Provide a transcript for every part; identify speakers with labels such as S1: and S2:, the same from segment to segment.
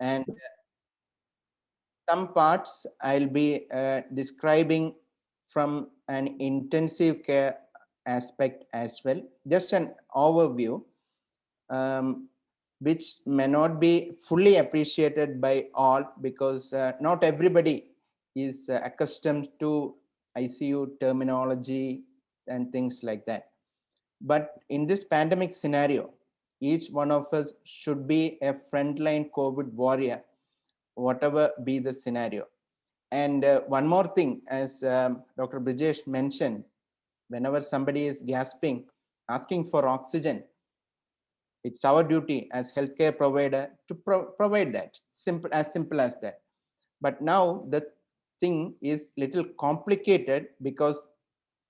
S1: And some parts I'll be describing from an intensive care aspect as well. Just an overview, which may not be fully appreciated by all, because not everybody is accustomed to ICU terminology and things like that. But in this pandemic scenario, each one of us should be a frontline COVID warrior, whatever be the scenario. And one more thing, as Dr. Brijesh mentioned, whenever somebody is gasping, asking for oxygen, it's our duty as healthcare provider to provide that. Simple as that. But now the thing is little complicated, because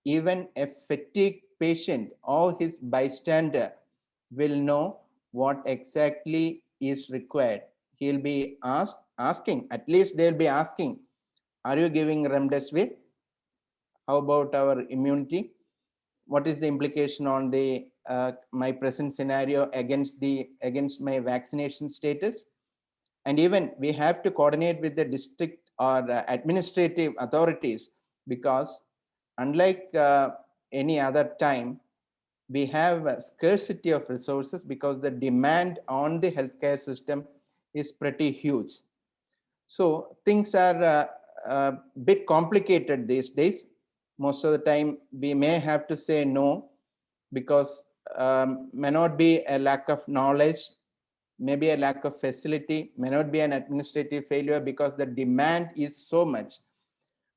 S1: even a fatigued patient or his bystander will know what exactly is required. He'll be asking, at least they'll be asking, are you giving remdesivir? How about our immunity? What is the implication on the my present scenario against my vaccination status? And even we have to coordinate with the district or administrative authorities, because unlike any other time, we have a scarcity of resources, because the demand on the healthcare system is pretty huge. So things are a bit complicated these days. Most of the time we may have to say no, because may not be a lack of knowledge, maybe a lack of facility, may not be an administrative failure, because the demand is so much.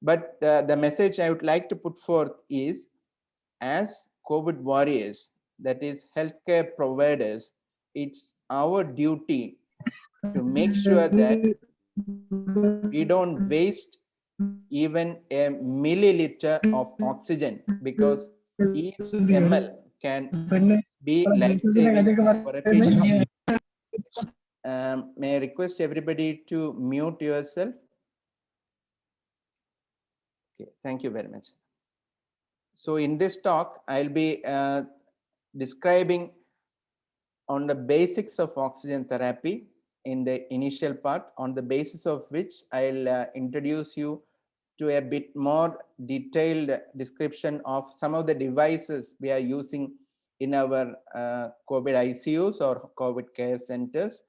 S1: But the message I would like to put forth is, as COVID warriors, that is healthcare providers, it's our duty to make sure that we don't waste even a milliliter of oxygen, because each ml can be life-saving for a patient. May I request everybody to mute yourself? Okay, thank you very much. So in this talk, I'll be describing on the basics of oxygen therapy in the initial part, on the basis of which I'll introduce you to a bit more detailed description of some of the devices we are using in our COVID ICUs or COVID care centers.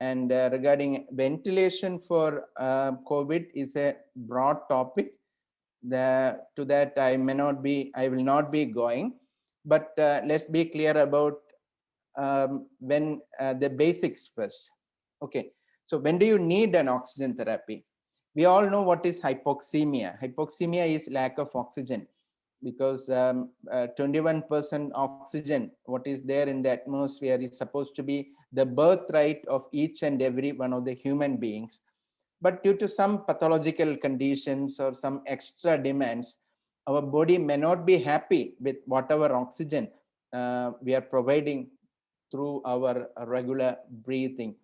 S1: And regarding ventilation for COVID is a broad topic. To that I will not be going, but let's be clear about when the basics first. Okay, so when do you need an oxygen therapy? We all know what is hypoxemia. Hypoxemia is lack of oxygen, because 21% oxygen, what is there in the atmosphere, is supposed to be the birthright of each and every one of the human beings. But due to some pathological conditions or some extra demands, our body may not be happy with whatever oxygen we are providing through our regular breathing.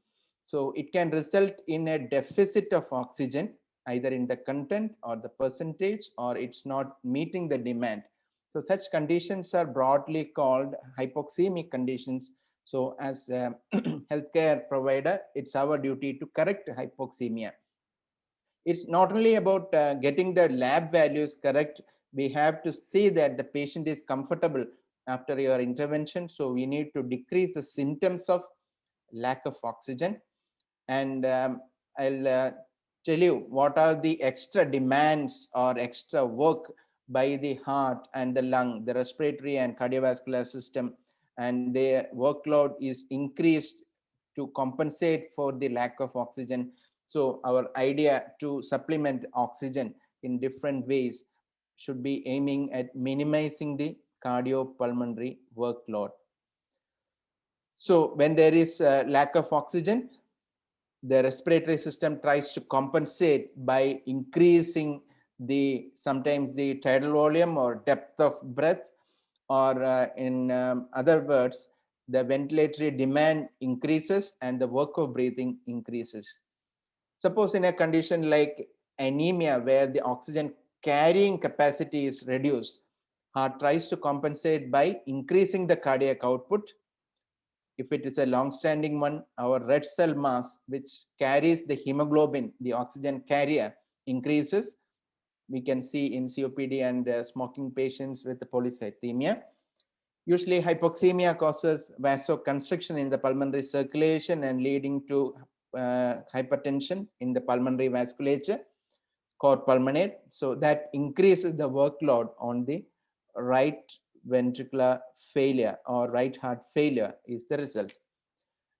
S1: So it can result in a deficit of oxygen, either in the content or the percentage, or it's not meeting the demand. So such conditions are broadly called hypoxemic conditions. So as a healthcare provider, it's our duty to correct hypoxemia. It's not only about getting the lab values correct, we have to see that the patient is comfortable after your intervention. So we need to decrease the symptoms of lack of oxygen. And I'll tell you what are the extra demands or extra work by the heart and the lung, the respiratory and cardiovascular system, and their workload is increased to compensate for the lack of oxygen. So our idea to supplement oxygen in different ways should be aiming at minimizing the cardiopulmonary workload. So when there is a lack of oxygen, the respiratory system tries to compensate by increasing sometimes the tidal volume or depth of breath, or in other words, the ventilatory demand increases and the work of breathing increases. Suppose in a condition like anemia, where the oxygen carrying capacity is reduced, heart tries to compensate by increasing the cardiac output. If it is a long-standing one, our red cell mass, which carries the hemoglobin, the oxygen carrier, increases. We can see in COPD and smoking patients with polycythemia. Usually hypoxemia causes vasoconstriction in the pulmonary circulation and leading to hypertension in the pulmonary vasculature, cor pulmonale. So that increases the workload on the right ventricular failure or right heart failure is the result.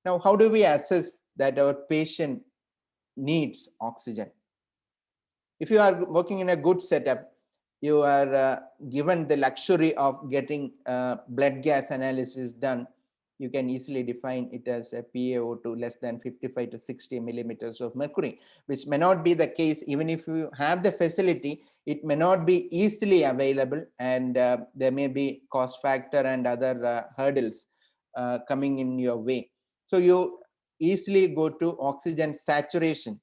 S1: Now, how do we assess that our patient needs oxygen? If you are working in a good setup, you are given the luxury of getting blood gas analysis done. You can easily define it as a PaO2 less than 55 to 60 millimeters of mercury, which may not be the case. Even if you have the facility, it may not be easily available, and there may be cost factor and other hurdles coming in your way. So you easily go to oxygen saturation.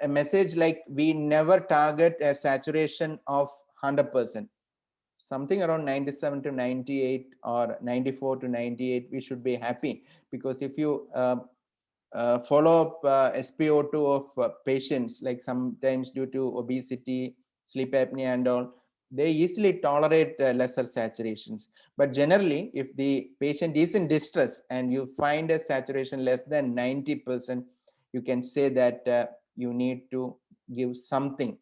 S1: A message like we never target a saturation of 100%, something around 97 to 98 or 94 to 98, we should be happy, because if you follow up SpO2 of patients, like sometimes due to obesity, sleep apnea and all, they easily tolerate lesser saturations. But generally, if the patient is in distress and you find a saturation less than 90%, you can say that you need to give something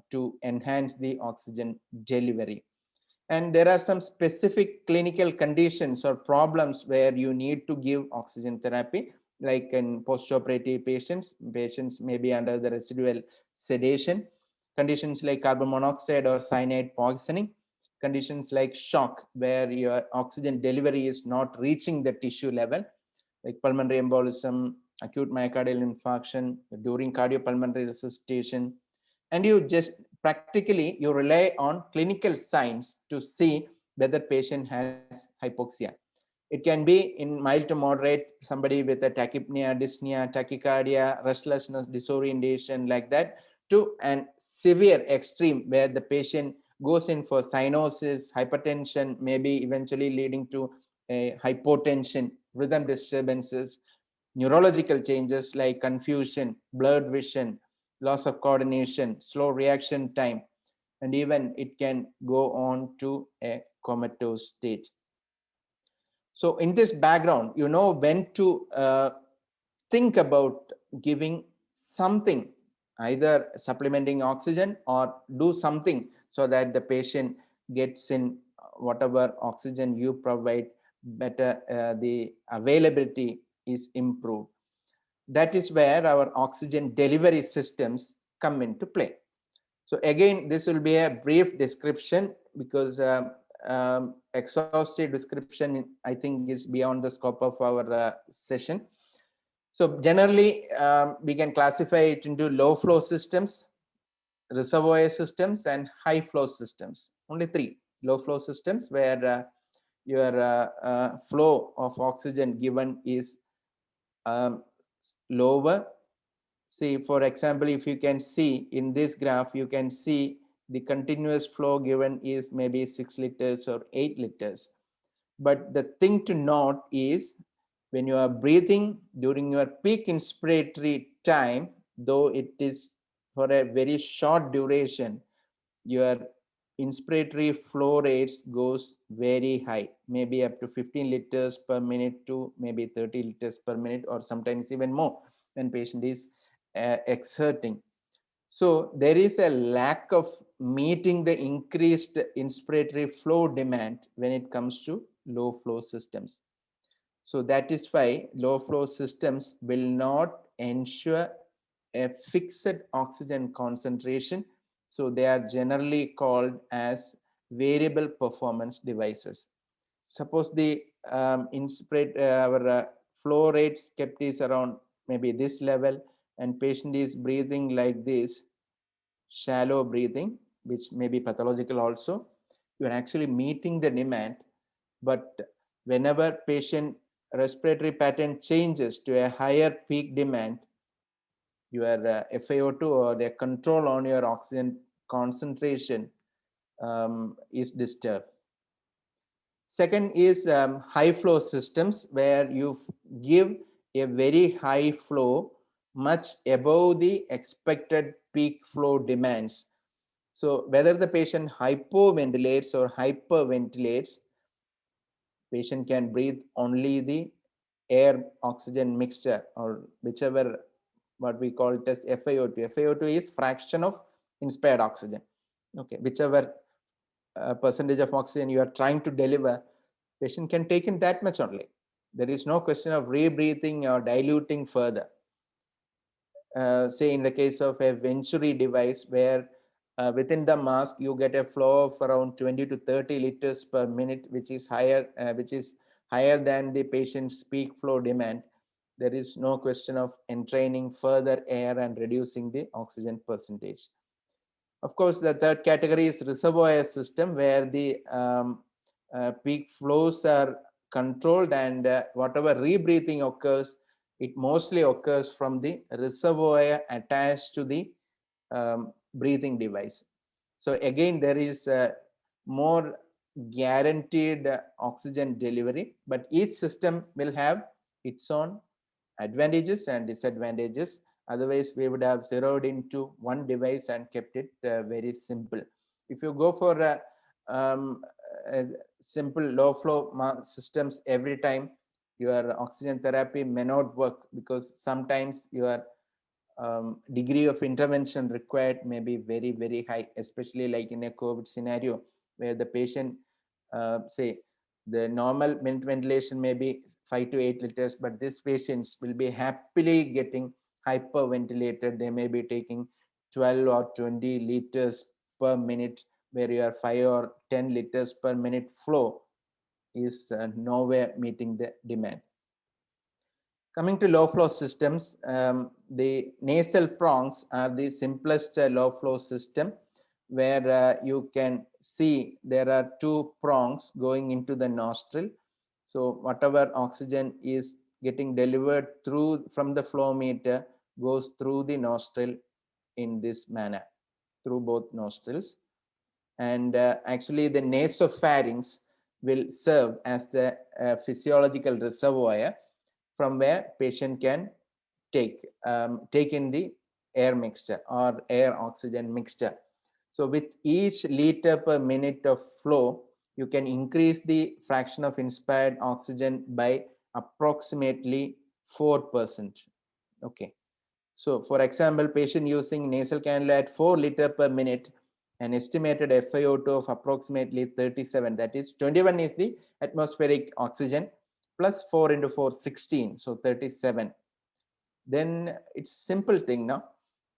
S1: to enhance the oxygen delivery. And there are some specific clinical conditions or problems where you need to give oxygen therapy, like in postoperative patients. Patients may be under the residual sedation. Conditions like carbon monoxide or cyanide poisoning. Conditions like shock, where your oxygen delivery is not reaching the tissue level, like pulmonary embolism, acute myocardial infarction, during cardiopulmonary resuscitation. And you just practically you rely on clinical signs to see whether patient has hypoxia. It can be in mild to moderate, somebody with a tachypnea, dyspnea, tachycardia, restlessness, disorientation, like that, to an severe extreme where the patient goes in for cyanosis, hypertension, maybe eventually leading to a hypotension, rhythm disturbances, neurological changes like confusion, blurred vision, loss of coordination, slow reaction time, and even it can go on to a comatose state. So in this background, you know when to think about giving something, either supplementing oxygen or do something so that the patient gets in whatever oxygen you provide better, the availability is improved. That is where our oxygen delivery systems come into play. So again, this will be a brief description, because exhaustive description, I think, is beyond the scope of our session. So generally, we can classify it into low flow systems, reservoir systems, and high flow systems. Only three low flow systems, where your flow of oxygen given is lower. See, for example, if you can see in this graph, you can see the continuous flow given is maybe 6 liters or 8 liters. But the thing to note is, when you are breathing during your peak inspiratory time, though it is for a very short duration, your inspiratory flow rates goes very high, maybe up to 15 liters per minute to maybe 30 liters per minute, or sometimes even more when patient is exerting. So there is a lack of meeting the increased inspiratory flow demand when it comes to low flow systems. So that is why low flow systems will not ensure a fixed oxygen concentration. So they are generally called as variable performance devices. Suppose the our flow rates kept is around maybe this level, and patient is breathing like this, shallow breathing, which may be pathological also. You are actually meeting the demand, but whenever patient respiratory pattern changes to a higher peak demand, your FiO2 or the control on your oxygen concentration is disturbed. Second is high flow systems, where you give a very high flow, much above the expected peak flow demands. So whether the patient hypoventilates or hyperventilates, patient can breathe only the air oxygen mixture, or whichever what we call it as FiO2. FiO2 is fraction of inspired oxygen. Okay, whichever percentage of oxygen you are trying to deliver, patient can take in that much only. There is no question of rebreathing or diluting further. Say in the case of a Venturi device, where within the mask you get a flow of around 20 to 30 liters per minute, which is higher than the patient's peak flow demand. There is no question of entraining further air and reducing the oxygen percentage. Of course, the third category is reservoir system, where the peak flows are controlled, and whatever rebreathing occurs, it mostly occurs from the reservoir attached to the breathing device. So again, there is more guaranteed oxygen delivery, but each system will have its own advantages and disadvantages. Otherwise, we would have zeroed into one device and kept it very simple. If you go for a simple low flow systems every time, your oxygen therapy may not work, because sometimes your degree of intervention required may be very, very high, especially like in a COVID scenario, where the patient, say, the normal ventilation may be 5 to 8 liters, but these patients will be happily getting hyperventilated. They may be taking 12 or 20 liters per minute, where your 5 or 10 liters per minute flow is nowhere meeting the demand. Coming to low flow systems, the nasal prongs are the simplest low flow system, where you can see there are two prongs going into the nostril. So whatever oxygen is getting delivered through from the flow meter goes through the nostril in this manner, through both nostrils. And actually the nasopharynx will serve as the physiological reservoir from where patient can take in the air mixture or air oxygen mixture. So with each liter per minute of flow, you can increase the fraction of inspired oxygen by approximately 4%. Okay. So for example, patient using nasal cannula at 4 liter per minute, an estimated FiO2 of approximately 37, that is 21 is the atmospheric oxygen, plus 4 into 4, 16, so 37. Then it's simple thing now.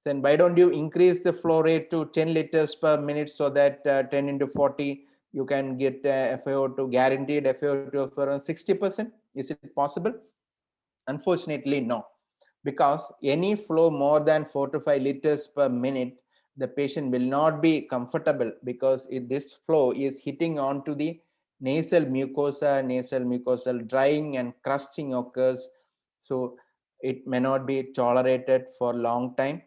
S1: Then why don't you increase the flow rate to 10 liters per minute, so that 10 into 40, you can get FiO2, guaranteed FiO2 of around 60%. Is it possible? Unfortunately, no, because any flow more than 4 to 5 liters per minute, the patient will not be comfortable, because this flow is hitting onto the nasal mucosal drying and crusting occurs. So it may not be tolerated for a long time.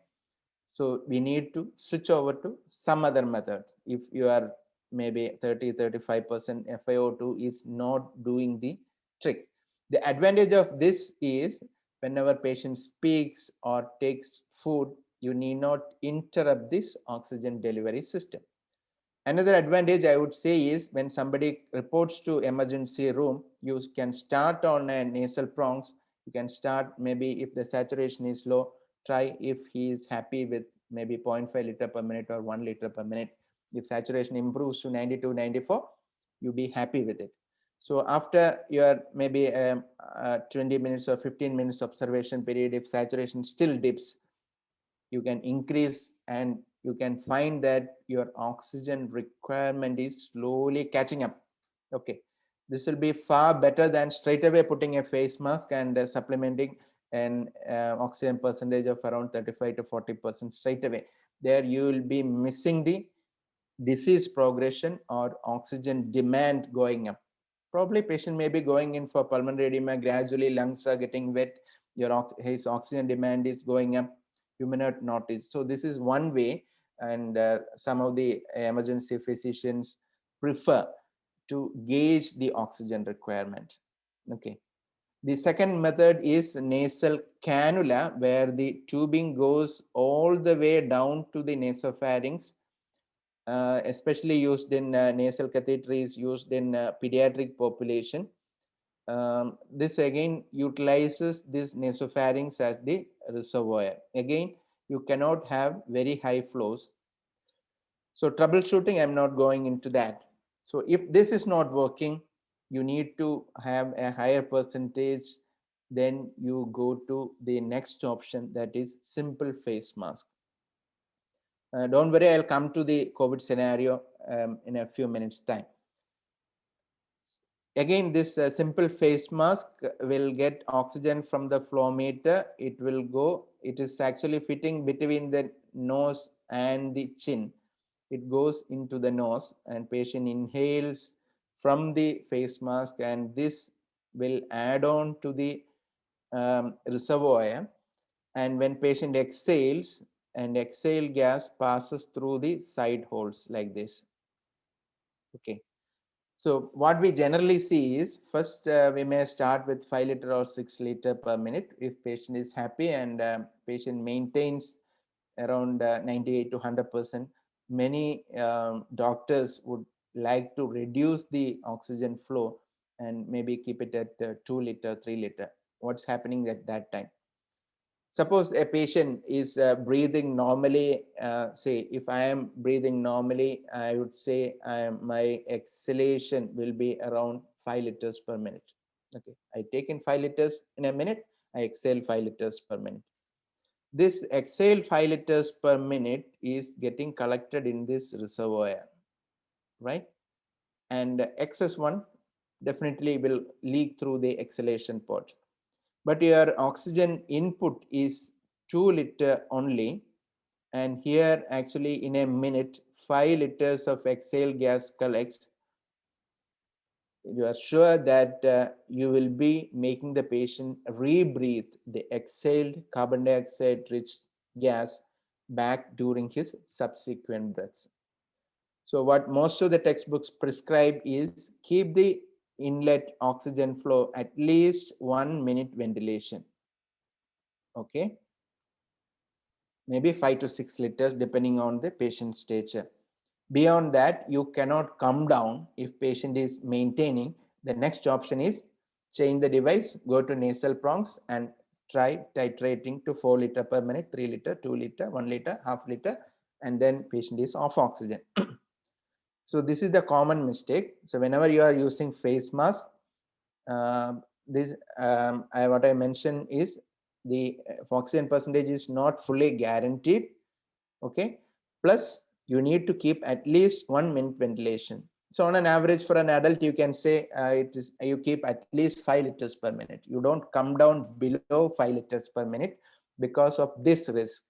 S1: So we need to switch over to some other methods. If you are maybe 30-35% FiO2 is not doing the trick. The advantage of this is, whenever patient speaks or takes food, you need not interrupt this oxygen delivery system. Another advantage I would say is, when somebody reports to emergency room, you can start on a nasal prongs. You can start, maybe if the saturation is low, try if he is happy with maybe 0.5 liter per minute or 1 liter per minute. If saturation improves to 92, 94, you be happy with it. So after your maybe 20 minutes or 15 minutes observation period, if saturation still dips, you can increase, and you can find that your oxygen requirement is slowly catching up. Okay, this will be far better than straight away putting a face mask and supplementing an oxygen percentage of around 35 to 40% straight away. There you will be missing the disease progression or oxygen demand going up. Probably patient may be going in for pulmonary edema, gradually lungs are getting wet, his oxygen demand is going up, you may not notice. So this is one way, and some of the emergency physicians prefer to gauge the oxygen requirement. Okay. The second method is nasal cannula, where the tubing goes all the way down to the nasopharynx, especially used in nasal catheter is used in pediatric population. This again utilizes this nasopharynx as the reservoir. Again, you cannot have very high flows. So troubleshooting, I'm not going into that. So if this is not working, you need to have a higher percentage, then you go to the next option, that is simple face mask. Don't worry, I'll come to the COVID scenario in a few minutes time. Again, this simple face mask will get oxygen from the flow meter. It will go, it is actually fitting between the nose and the chin. It goes into the nose and patient inhales from the face mask, and this will add on to the reservoir. And when patient exhales, and exhale gas passes through the side holes like this. Okay. So what we generally see is, first we may start with 5 liter or 6 liter per minute if patient is happy, and patient maintains around 98 to 100%. Many doctors would like to reduce the oxygen flow and maybe keep it at 2 liter, 3 liter. What's happening at that time? Suppose a patient is breathing normally, say if I am breathing normally, I would say my exhalation will be around 5 liters per minute. Okay, I take in 5 liters in a minute, I exhale 5 liters per minute. This exhale 5 liters per minute is getting collected in this reservoir, right? And excess one definitely will leak through the exhalation port. But your oxygen input is 2 liter only, and here actually in a minute 5 liters of exhale gas collects. You are sure that you will be making the patient rebreathe the exhaled carbon dioxide rich gas back during his subsequent breaths. So what most of the textbooks prescribe is keep the inlet oxygen flow at least 1 minute ventilation. Okay, maybe 5 to 6 liters depending on the patient's stature. Beyond that, you cannot come down if patient is maintaining. The next option is change the device, go to nasal prongs and try titrating to 4 liter per minute, 3 liter, 2 liter, 1 liter, half liter, and then patient is off oxygen. So this is the common mistake. So whenever you are using face mask, what I mentioned is the oxygen percentage is not fully guaranteed. Okay, plus you need to keep at least 1 minute ventilation. So on an average for an adult, you can say you keep at least 5 liters per minute. You don't come down below 5 liters per minute because of this risk.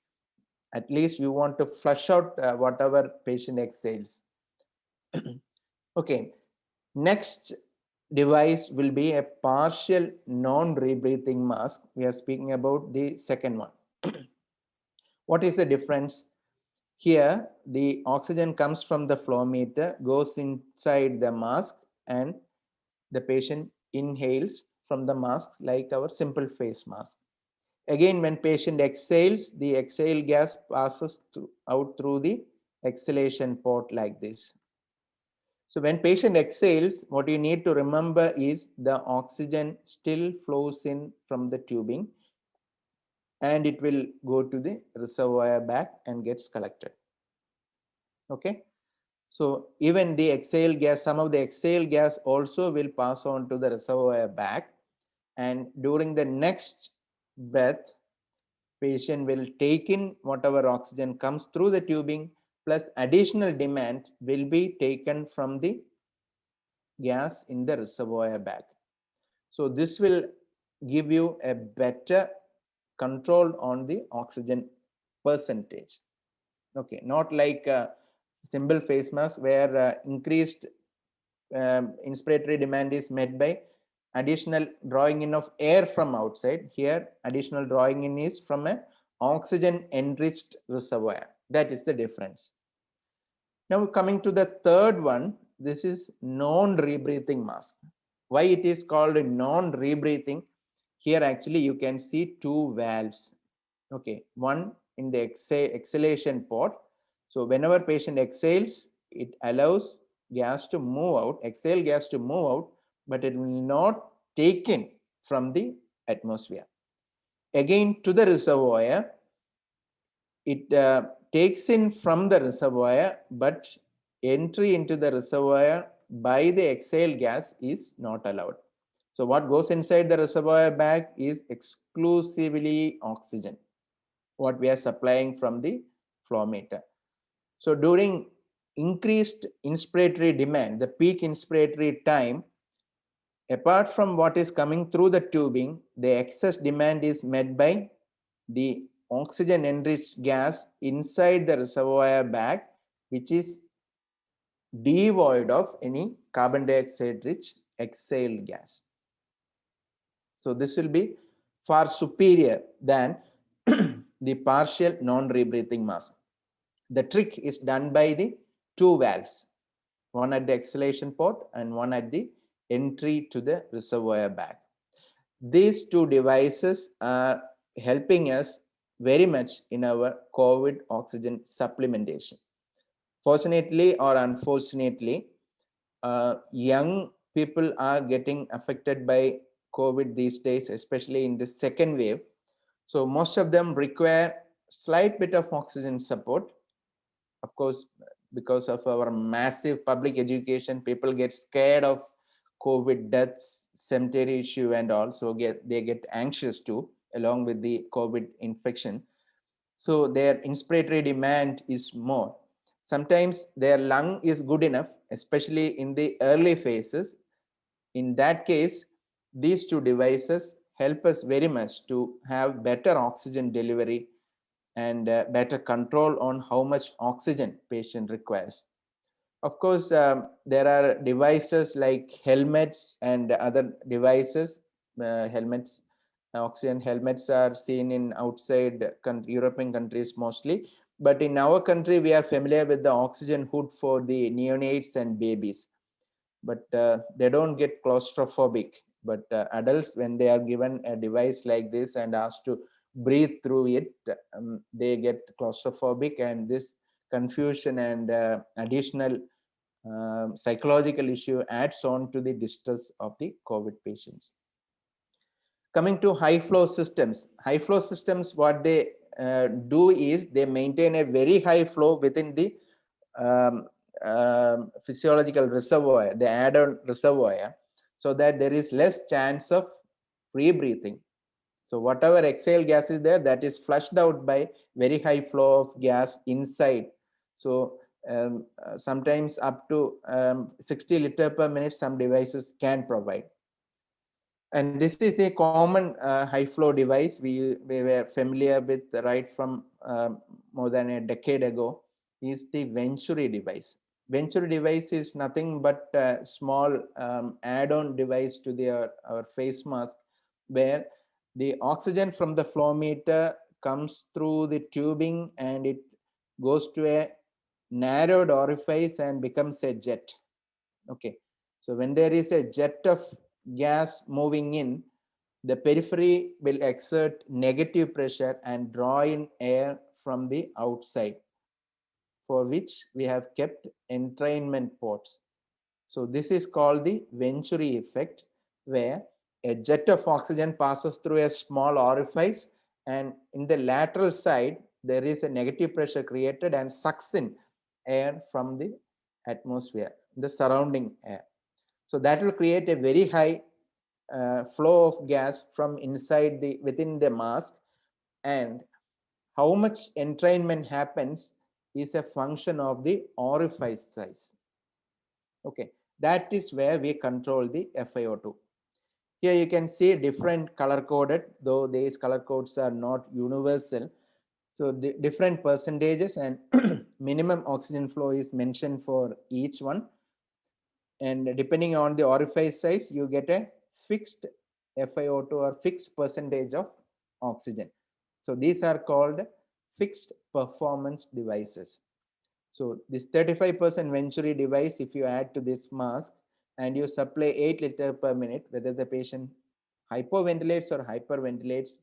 S1: At least you want to flush out whatever patient exhales. Okay, next device will be a partial non-rebreathing mask. We are speaking about the second one. What is the difference? Here, the oxygen comes from the flow meter, goes inside the mask, and the patient inhales from the mask like our simple face mask. Again, when patient exhales, the exhale gas passes out through the exhalation port like this. So when patient exhales, what you need to remember is the oxygen still flows in from the tubing, and it will go to the reservoir back and gets collected. Okay. So even the exhale gas, some of the exhale gas also will pass on to the reservoir back, and during the next breath, patient will take in whatever oxygen comes through the tubing, plus additional demand will be taken from the gas in the reservoir back. So this will give you a better control on the oxygen percentage. Okay, not like simple face mask where increased inspiratory demand is met by additional drawing in of air from outside. Here additional drawing in is from an oxygen enriched reservoir. That is the difference. Now coming to the third one, this is non-rebreathing mask. Why it is called non-rebreathing? Here actually you can see two valves. Okay, one in the exhalation port. So whenever patient exhales, it allows gas to move out, exhale gas to move out, but it will not take in from the atmosphere. Again to the reservoir, it takes in from the reservoir, but entry into the reservoir by the exhaled gas is not allowed. So what goes inside the reservoir bag is exclusively oxygen, what we are supplying from the flow meter. So during increased inspiratory demand, the peak inspiratory time, apart from what is coming through the tubing, the excess demand is met by the oxygen enriched gas inside the reservoir bag, which is devoid of any carbon dioxide rich exhaled gas. So this will be far superior than the partial non-rebreathing mask. The trick is done by the two valves, one at the exhalation port and one at the entry to the reservoir bag. These two devices are helping us very much in our COVID oxygen supplementation. Fortunately or unfortunately, young people are getting affected by COVID these days, especially in the second wave. So most of them require slight bit of oxygen support. Of course, because of our massive public education, people get scared of COVID deaths, cemetery issue and all. So they get anxious too, along with the COVID infection. So their inspiratory demand is more. Sometimes their lung is good enough, especially in the early phases. In that case, these two devices help us very much to have better oxygen delivery and better control on how much oxygen patient requires. Of course, there are devices like helmets and other devices. Helmets, oxygen helmets are seen in outside European countries mostly. But in our country, we are familiar with the oxygen hood for the neonates and babies. But they don't get claustrophobic. But adults, when they are given a device like this and asked to breathe through it, they get claustrophobic, and this confusion and additional psychological issue adds on to the distress of the COVID patients. Coming to high flow systems, what they do is they maintain a very high flow within the physiological reservoir, the add-on reservoir, so that there is less chance of free breathing. So whatever exhale gas is there, that is flushed out by very high flow of gas inside. So sometimes up to 60 liter per minute, some devices can provide. And this is a common high flow device we were familiar with right from more than a decade ago, is the Venturi device. Venturi device is nothing but a small add-on device to our face mask, where the oxygen from the flow meter comes through the tubing and it goes to a narrowed orifice and becomes a jet. Okay, so when there is a jet of gas moving in, the periphery will exert negative pressure and draw in air from the outside, for which we have kept entrainment ports. So this is called the Venturi effect, where a jet of oxygen passes through a small orifice, and in the lateral side there is a negative pressure created and sucks in air from the atmosphere, the surrounding air. So that will create a very high flow of gas from inside within the mask, and how much entrainment happens is a function of the orifice size. Okay, that is where we control the FiO2. Here you can see different color coded, though these color codes are not universal. So the different percentages and minimum oxygen flow is mentioned for each one. And depending on the orifice size, you get a fixed FiO2 or fixed percentage of oxygen. So these are called fixed performance devices. So this 35% Venturi device, if you add to this mask and you supply 8 liters per minute, whether the patient hypoventilates or hyperventilates,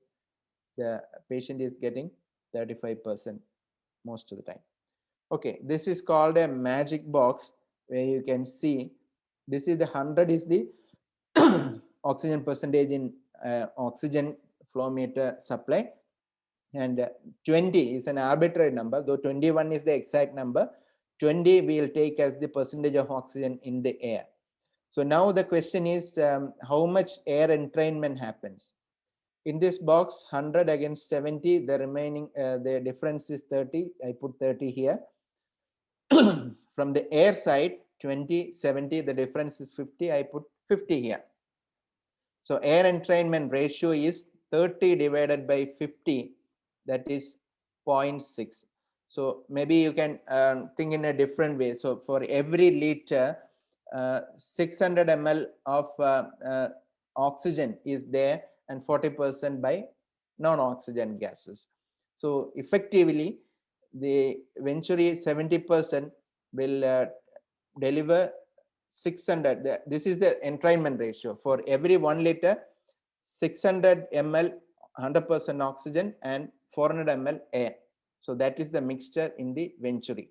S1: the patient is getting 35% most of the time. Okay, this is called a magic box, where you can see this is the 100 is the oxygen percentage in oxygen flow meter supply, and 20 is an arbitrary number, though 21 is the exact number. 20 we will take as the percentage of oxygen in the air. So now the question is, how much air entrainment happens? In this box, 100 against 70, the remaining, the difference is 30. I put 30 here. From the air side, 20, 70, the difference is 50. I put 50 here. So air entrainment ratio is 30 divided by 50, that is 0.6. So maybe you can think in a different way. So for every liter, 600 ml of oxygen is there, and 40% by non-oxygen gases. So effectively, the Venturi 70% will deliver 600. This is the entrainment ratio. For every 1 liter, 600 ml 100% oxygen and 400 ml air. So that is the mixture in the Venturi.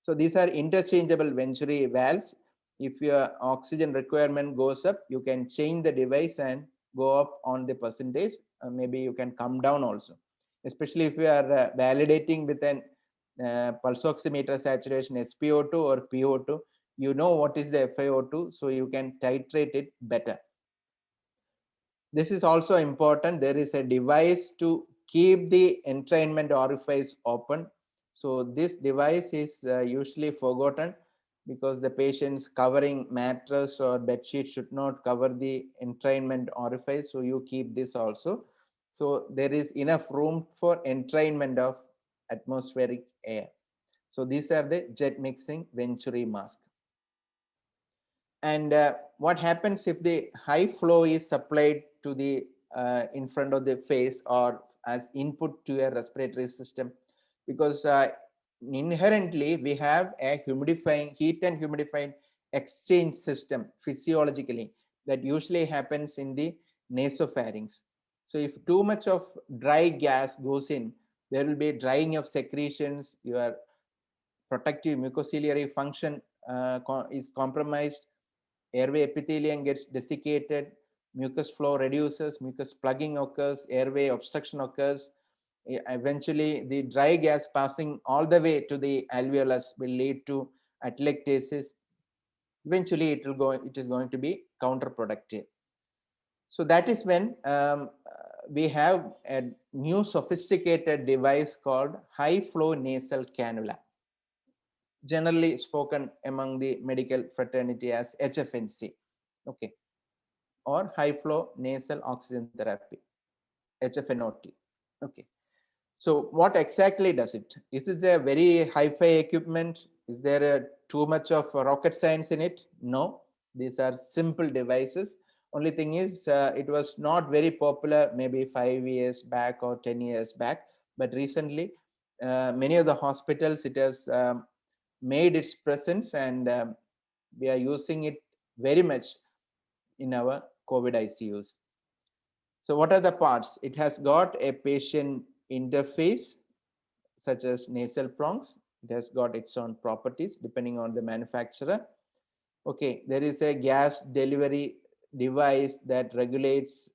S1: So these are interchangeable Venturi valves. If your oxygen requirement goes up, you can change the device and go up on the percentage. Maybe you can come down also, especially if you are validating with an pulse oximeter saturation SpO2 or PO2. You know what is the FiO2, so you can titrate it better. This is also important. There is a device to keep the entrainment orifice open. So this device is usually forgotten, because the patient's covering mattress or bed sheet should not cover the entrainment orifice. So you keep this also. So there is enough room for entrainment of atmospheric air. So these are the jet mixing Venturi mask. And what happens if the high flow is supplied to the in front of the face or as input to a respiratory system? Because inherently we have a humidifying, heat and humidifying exchange system physiologically that usually happens in the nasopharynx. So if too much of dry gas goes in, there will be drying of secretions, your protective mucociliary function is compromised, airway epithelium gets desiccated, mucus flow reduces, mucus plugging occurs, airway obstruction occurs. Eventually, the dry gas passing all the way to the alveolus will lead to atelectasis. Eventually, it is going to be counterproductive. So that is when we have a new sophisticated device called high flow nasal cannula, generally spoken among the medical fraternity as HFNC, okay, or high flow nasal oxygen therapy, HFNOT, okay. So what exactly does it? Is it a very hi-fi equipment? Is there too much of rocket science in it? No, these are simple devices. Only thing is, it was not very popular maybe 5 years back or 10 years back, but recently many of the hospitals, it has made its presence, and we are using it very much in our COVID ICUs. So what are the parts? It has got a patient interface such as nasal prongs. It has got its own properties depending on the manufacturer. Okay, there is a gas delivery device that regulates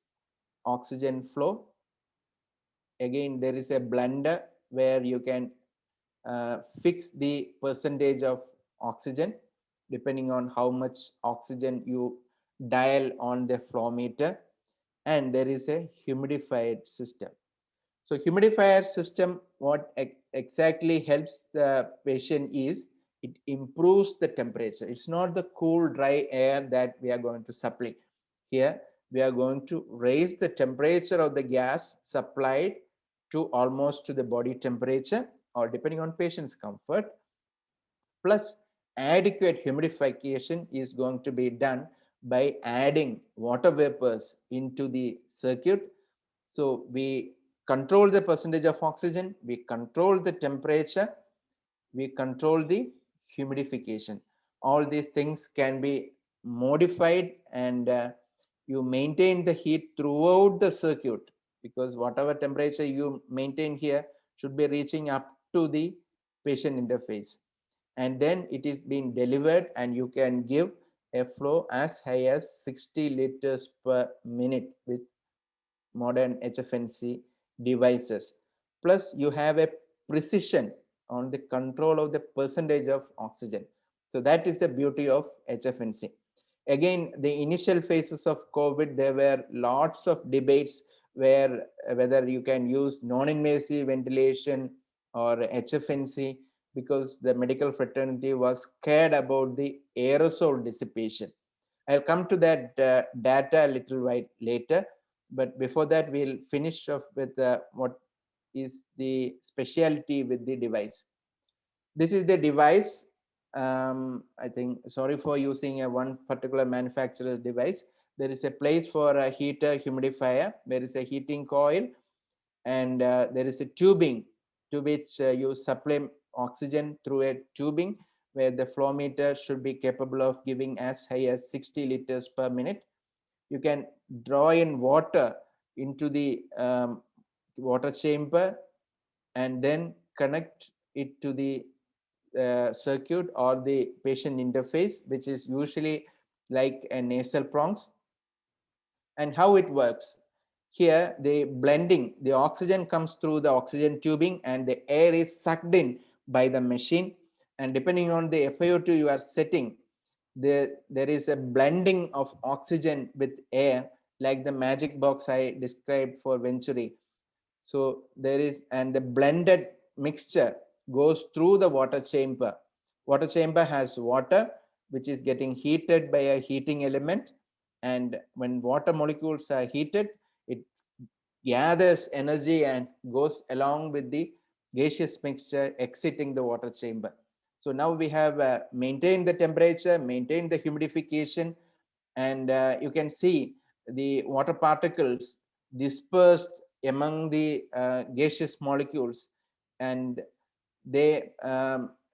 S1: oxygen flow. Again, there is a blender where you can fix the percentage of oxygen depending on how much oxygen you dial on the flow meter. And there is a humidified system. So humidifier system, what exactly helps the patient is it improves the temperature. It's not the cool dry air that we are going to supply. Here we are going to raise the temperature of the gas supplied to almost to the body temperature, or depending on patient's comfort, plus adequate humidification is going to be done by adding water vapors into the circuit. So we control the percentage of oxygen, we control the temperature, we control the humidification. All these things can be modified, and you maintain the heat throughout the circuit, because whatever temperature you maintain here should be reaching up to the patient interface, and then it is being delivered, and you can give a flow as high as 60 liters per minute with modern HFNC devices. Plus, you have a precision on the control of the percentage of oxygen. So that is the beauty of HFNC. Again, the initial phases of COVID, there were lots of debates where whether you can use non-invasive ventilation or HFNC, because the medical fraternity was scared about the aerosol dissipation. I'll come to that data a little while later, but before that, we'll finish off with what is the specialty with the device. This is the device. I think, sorry for using a one particular manufacturer's device. There is a place for a heater, humidifier. There is a heating coil, and there is a tubing to which you supply oxygen through a tubing, where the flow meter should be capable of giving as high as 60 liters per minute. You can draw in water into the water chamber and then connect it to the circuit or the patient interface, which is usually like a nasal prongs. And how it works: here the blending, the oxygen comes through the oxygen tubing and the air is sucked in by the machine, and depending on the FiO2 you are setting, there is a blending of oxygen with air, like the magic box I described for Venturi. So there is, and the blended mixture goes through the water chamber. Water chamber has water which is getting heated by a heating element, and when water molecules are heated, it gathers energy and goes along with the gaseous mixture exiting the water chamber. So now we have maintained the temperature, maintained the humidification, and you can see the water particles dispersed among the gaseous molecules, and they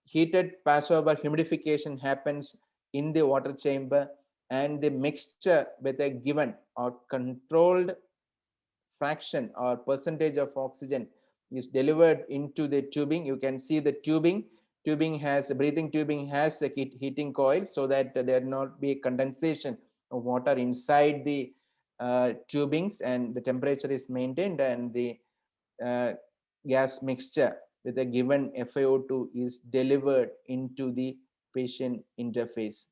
S1: heated passover humidification happens in the water chamber, and the mixture with a given or controlled fraction or percentage of oxygen is delivered into the tubing. You can see the tubing has, breathing tubing has a heating coil, so that there not be condensation of water inside the tubings, and the temperature is maintained, and the uh, gas mixture with a given FiO2 is delivered into the patient interface.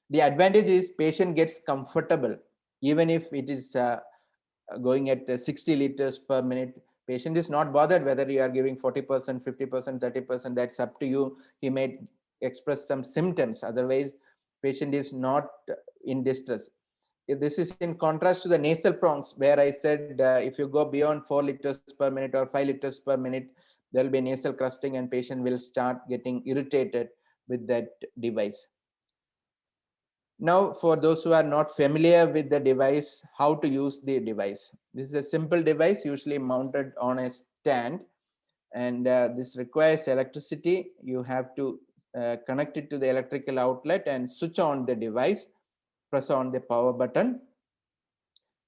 S1: The advantage is patient gets comfortable even if it is going at 60 liters per minute. Patient is not bothered whether you are giving 40%, 50%, 30%. That's up to you. He may express some symptoms. Otherwise, patient is not in distress. This is in contrast to the nasal prongs, where I said if you go beyond 4 liters per minute or 5 liters per minute, there will be nasal crusting and patient will start getting irritated with that device. Now, for those who are not familiar with the device, how to use the device. This is a simple device usually mounted on a stand, and this requires electricity. You have to connect it to the electrical outlet and switch on the device, press on the power button,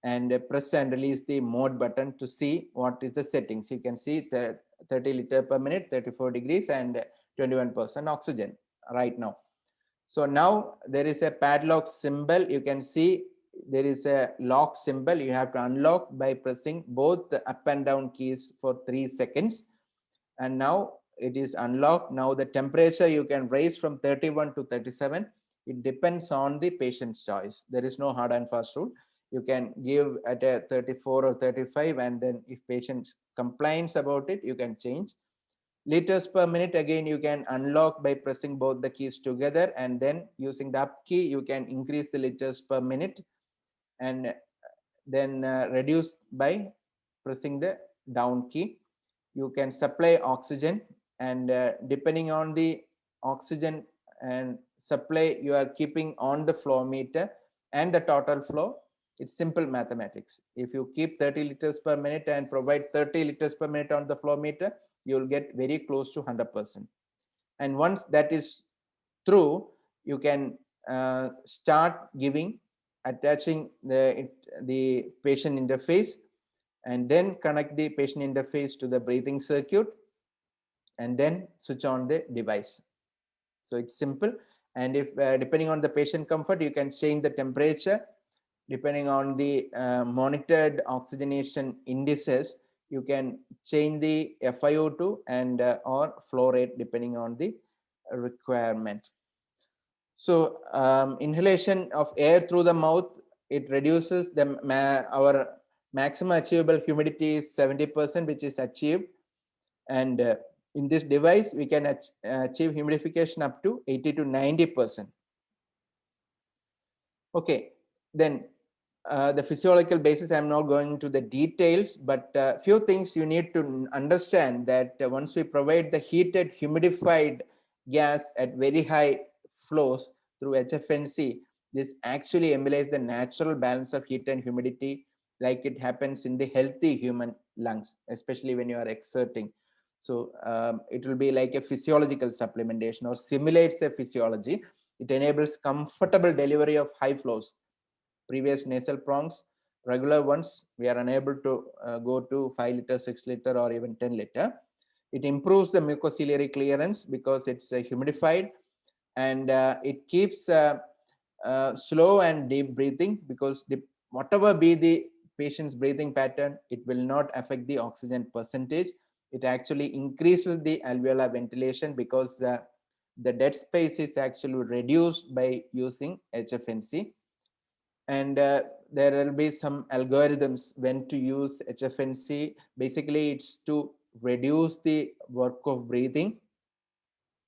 S1: and press and release the mode button to see what is the settings. You can see the 30 liter per minute, 34 degrees, and 21% oxygen right now. So now there is a padlock symbol. You can see there is a lock symbol. You have to unlock by pressing both the up and down keys for 3 seconds. And now it is unlocked. Now the temperature you can raise from 31 to 37. It depends on the patient's choice. There is no hard and fast rule. You can give at a 34 or 35, and then if patient complains about it, you can change. Liters per minute, again you can unlock by pressing both the keys together, and then using the up key you can increase the liters per minute, and then reduce by pressing the down key. You can supply oxygen, and depending on the oxygen and supply you are keeping on the flow meter and the total flow. It's simple mathematics. If you keep 30 liters per minute and provide 30 liters per minute on the flow meter, you will get very close to 100%. And once that is through, you can start giving, attaching the patient interface, and then connect the patient interface to the breathing circuit, and then switch on the device. So it's simple. And if depending on the patient comfort, you can change the temperature. Depending on the monitored oxygenation indices, you can change the FiO2 and or flow rate depending on the requirement. So inhalation of air through the mouth, it reduces our maximum achievable humidity is 70%, which is achieved. And in this device, we can achieve humidification up to 80 to 90%. Okay, then the physiological basis, I'm not going to the details, but a few things you need to understand that once we provide the heated, humidified gas at very high flows through HFNC, this actually emulates the natural balance of heat and humidity like it happens in the healthy human lungs, especially when you are exerting. So it will be like a physiological supplementation or simulates a physiology. It enables comfortable delivery of high flows. Previous nasal prongs, regular ones, we are unable to go to 5 liter, 6 liter, or even 10 liter. It improves the mucociliary clearance because it's humidified, and it keeps slow and deep breathing, because whatever be the patient's breathing pattern, it will not affect the oxygen percentage. It actually increases the alveolar ventilation because the dead space is actually reduced by using HFNC. And there will be some algorithms when to use HFNC. Basically, it's to reduce the work of breathing.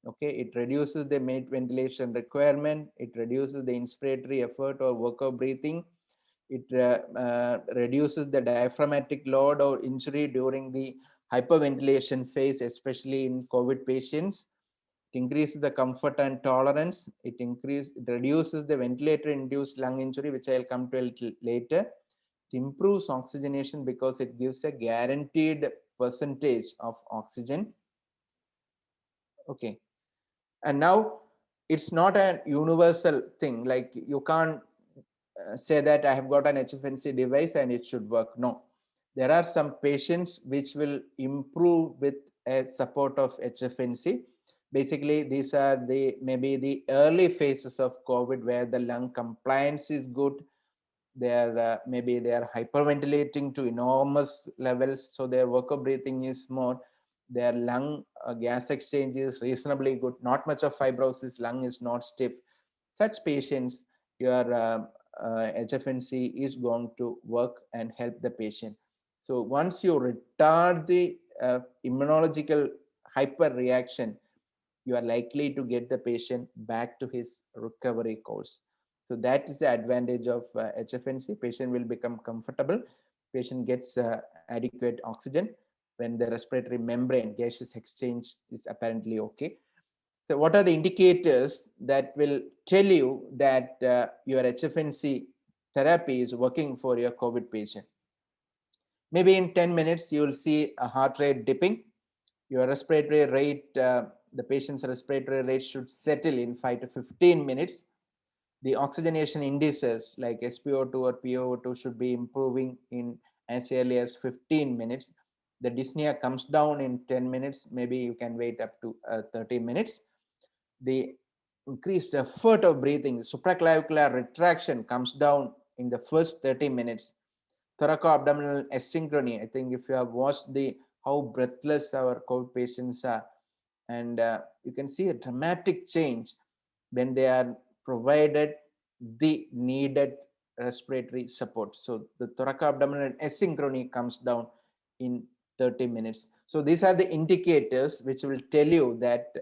S1: Okay, it reduces the ventilation requirement. It reduces the inspiratory effort or work of breathing. It reduces the diaphragmatic load or injury during the hyperventilation phase, especially in COVID patients. It increases the comfort and tolerance. It reduces the ventilator-induced lung injury, which I'll come to a little later. It improves oxygenation because it gives a guaranteed percentage of oxygen. Okay, and now it's not a universal thing. Like you can't say that I have got an HFNC device and it should work. No, there are some patients which will improve with a support of HFNC. Basically, these are maybe the early phases of COVID where the lung compliance is good. Maybe they are hyperventilating to enormous levels, so their work of breathing is more. Their lung gas exchange is reasonably good. Not much of fibrosis, lung is not stiff. Such patients, your HFNC is going to work and help the patient. So once you retard the immunological hyperreaction, you are likely to get the patient back to his recovery course. So that is the advantage of HFNC. Patient will become comfortable. Patient gets adequate oxygen when the respiratory membrane gaseous exchange is apparently okay. So what are the indicators that will tell you that your HFNC therapy is working for your COVID patient? Maybe in 10 minutes, you will see a heart rate dipping. Your respiratory rate, the patient's respiratory rate should settle in 5 to 15 minutes. The oxygenation indices like SpO2 or PaO2 should be improving in as early as 15 minutes. The dyspnea comes down in 10 minutes. Maybe you can wait up to 30 minutes. The increased effort of breathing, supraclavicular retraction comes down in the first 30 minutes. Thoracoabdominal asynchrony, I think if you have watched how breathless our COVID patients are, and you can see a dramatic change when they are provided the needed respiratory support. So the thoracoabdominal asynchrony comes down in 30 minutes. So these are the indicators which will tell you that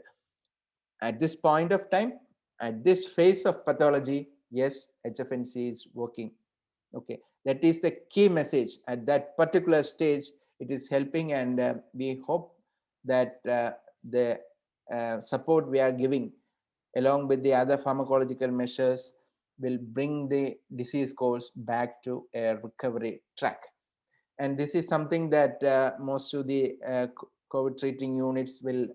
S1: at this point of time, at this phase of pathology, yes, HFNC is working. Okay, that is the key message at that particular stage. It is helping, and we hope that the support we are giving along with the other pharmacological measures will bring the disease course back to a recovery track. And this is something that most of the COVID treating units will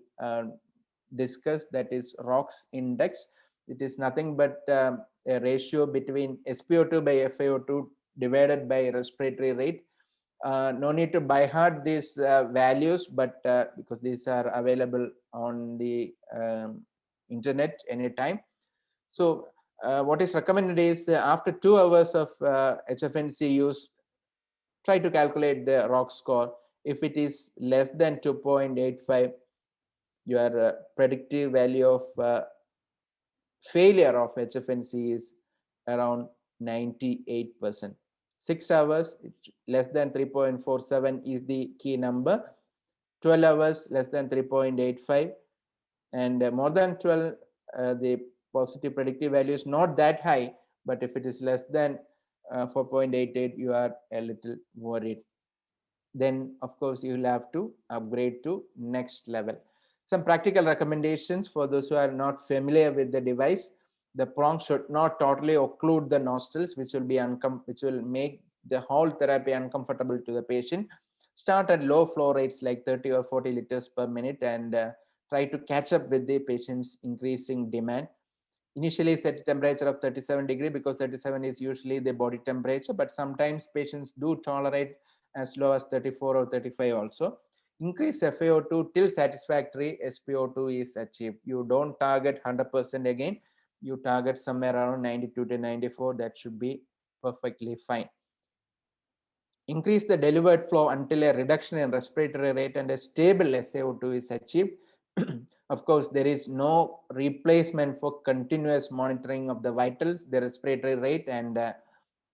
S1: discussed, that is ROX index. It is nothing but a ratio between SpO2 by FiO2 divided by respiratory rate. No need to by heart these values, but because these are available on the internet anytime. So what is recommended is after 2 hours of HFNC use, try to calculate the ROX score. If it is less than 2.85, your predictive value of failure of HFNC is around 98%. 6 hours less than 3.47 is the key number. 12 hours less than 3.85, and more than 12, the positive predictive value is not that high, but if it is less than 4.88, you are a little worried. Then of course you will have to upgrade to next level. Some practical recommendations for those who are not familiar with the device: the prong should not totally occlude the nostrils, which will make the whole therapy uncomfortable to the patient. Start at low flow rates like 30 or 40 liters per minute, and try to catch up with the patient's increasing demand. Initially set a temperature of 37 degree, because 37 is usually the body temperature, but sometimes patients do tolerate as low as 34 or 35 also. Increase FiO2 till satisfactory SpO2 is achieved. You don't target 100% again, you target somewhere around 92 to 94, that should be perfectly fine. Increase the delivered flow until a reduction in respiratory rate and a stable SiO2 is achieved. Of course, there is no replacement for continuous monitoring of the vitals, the respiratory rate, and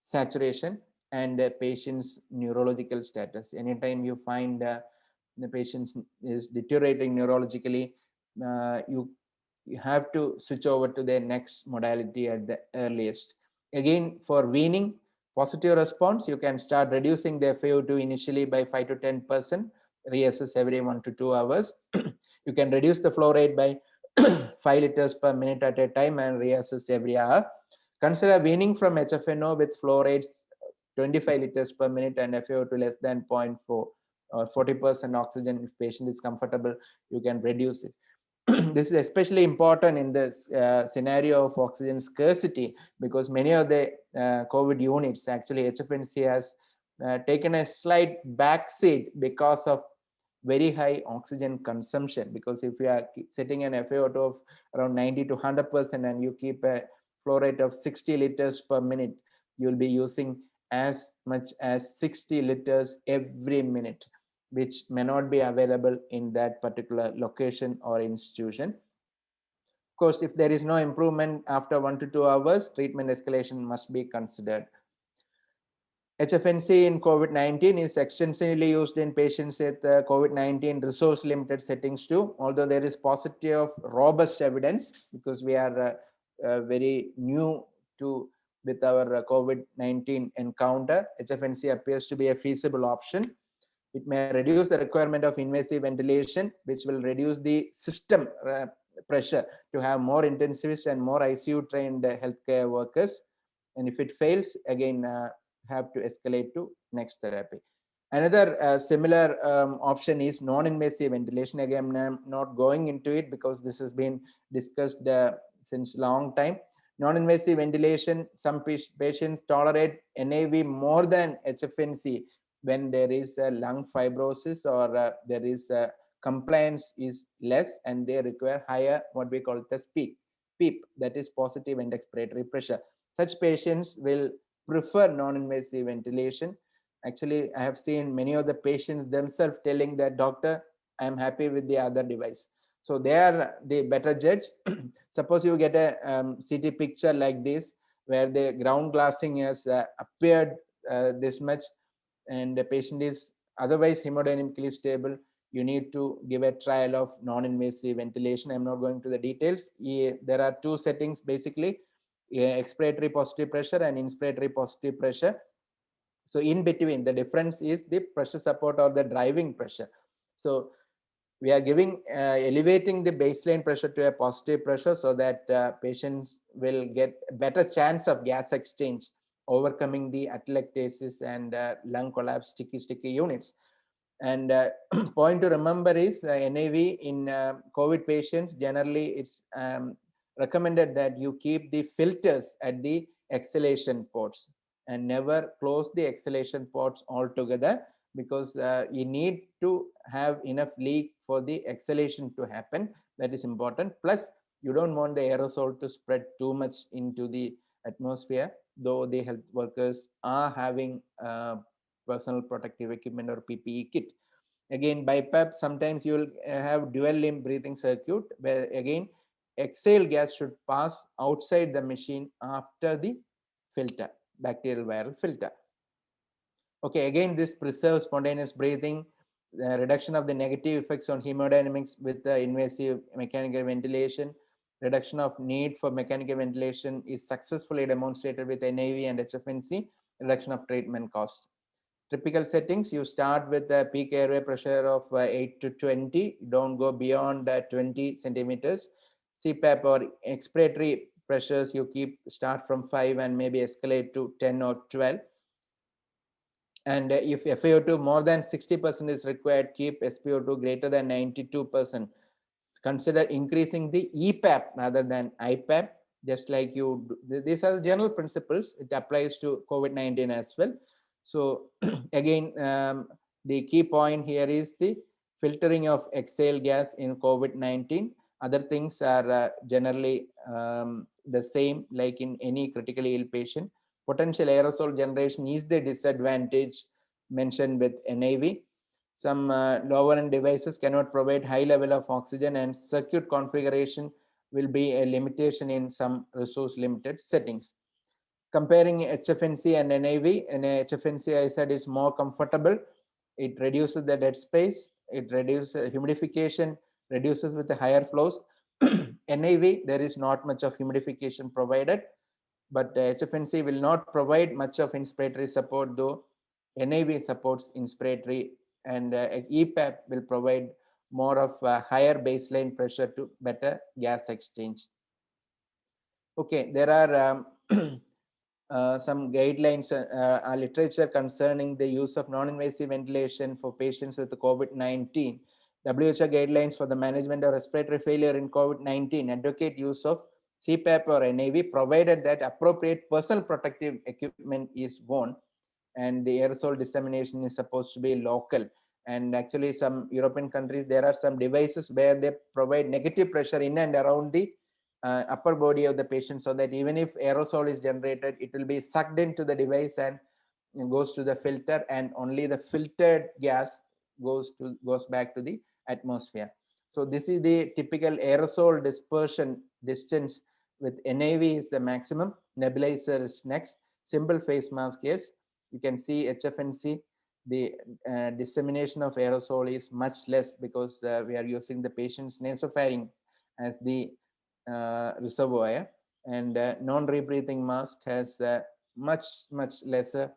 S1: saturation, and patient's neurological status. Anytime you find the patient is deteriorating neurologically, you have to switch over to the next modality at the earliest. Again, for weaning, positive response, you can start reducing the FiO2 initially by 5 to 10%, reassess every 1 to 2 hours. You can reduce the flow rate by 5 liters per minute at a time and reassess every hour. Consider weaning from HFNO with flow rates 25 liters per minute and FiO2 less than 0.4 or 40% oxygen. If patient is comfortable, you can reduce it. This is especially important in this scenario of oxygen scarcity, because many of the COVID units, actually HFNC has taken a slight backseat because of very high oxygen consumption. Because if you are setting an FiO2 of around 90 to 100% and you keep a flow rate of 60 liters per minute, you will be using as much as 60 liters every minute, which may not be available in that particular location or institution. Of course, if there is no improvement after 1 to 2 hours, treatment escalation must be considered. HFNC in COVID-19 is extensively used in patients with COVID-19 resource limited settings too, although there is positive robust evidence, because we are very new to with our COVID-19 encounter. HFNC appears to be a feasible option. It may reduce the requirement of invasive ventilation, which will reduce the system pressure to have more intensivists and more ICU trained healthcare workers. And if it fails, again, have to escalate to next therapy. Another similar option is non-invasive ventilation. Again, I'm not going into it because this has been discussed since long time. Non-invasive ventilation, some patients tolerate NIV more than HFNC when there is a lung fibrosis or there is a compliance is less and they require higher what we call test PEEP, that is positive end expiratory pressure. Such patients will prefer non-invasive ventilation. Actually, I have seen many of the patients themselves telling that, doctor, I am happy with the other device. So they are the better judge. Suppose you get a CT picture like this, where the ground glassing has appeared this much, and the patient is otherwise hemodynamically stable, you need to give a trial of non-invasive ventilation. I'm not going to the details. There are two settings basically, expiratory positive pressure and inspiratory positive pressure. So in between, the difference is the pressure support or the driving pressure. So we are giving elevating the baseline pressure to a positive pressure so that patients will get a better chance of gas exchange, overcoming the atelectasis and lung collapse sticky units. And point to remember is NAV in COVID patients, generally it's recommended that you keep the filters at the exhalation ports and never close the exhalation ports altogether, because you need to have enough leak for the exhalation to happen. That is important. Plus, you don't want the aerosol to spread too much into the atmosphere, though the health workers are having personal protective equipment or PPE kit. Again, BiPAP, sometimes you will have dual limb breathing circuit, where again exhale gas should pass outside the machine after the filter, bacterial viral filter. Okay, again, this preserves spontaneous breathing, reduction of the negative effects on hemodynamics with the invasive mechanical ventilation. Reduction of need for mechanical ventilation is successfully demonstrated with NAV and HFNC. Reduction of treatment costs. Typical settings, you start with a peak airway pressure of 8 to 20. Don't go beyond 20 centimeters. CPAP or expiratory pressures, you keep start from 5 and maybe escalate to 10 or 12. And if FiO2 more than 60% is required, keep SpO2 greater than 92%. Consider increasing the EPAP rather than IPAP, just like you do. These are general principles. It applies to COVID-19 as well. So again, the key point here is the filtering of exhale gas in COVID-19. Other things are generally the same, like in any critically ill patient. Potential aerosol generation is the disadvantage mentioned with NAV. Some lower end devices cannot provide high level of oxygen, and circuit configuration will be a limitation in some resource limited settings. Comparing HFNC and NAV, and HFNC, I said, is more comfortable. It reduces the dead space, it reduces humidification, reduces with the higher flows. NAV, there is not much of humidification provided, but HFNC will not provide much of inspiratory support, though NAV supports inspiratory, and EPAP will provide more of a higher baseline pressure to better gas exchange. Okay, there are some guidelines, literature concerning the use of non-invasive ventilation for patients with COVID-19. WHO guidelines for the management of respiratory failure in COVID-19 advocate use of CPAP or NAV, provided that appropriate personal protective equipment is worn and the aerosol dissemination is supposed to be local. And actually, some European countries, there are some devices where they provide negative pressure in and around the upper body of the patient, so that even if aerosol is generated, it will be sucked into the device and goes to the filter, and only the filtered gas goes back to the atmosphere. So this is the typical aerosol dispersion distance. With NAV is the maximum, nebulizer is next, simple face mask is. You can see HFNC, the dissemination of aerosol is much less, because we are using the patient's nasopharynx as the reservoir, and non-rebreathing mask has much lesser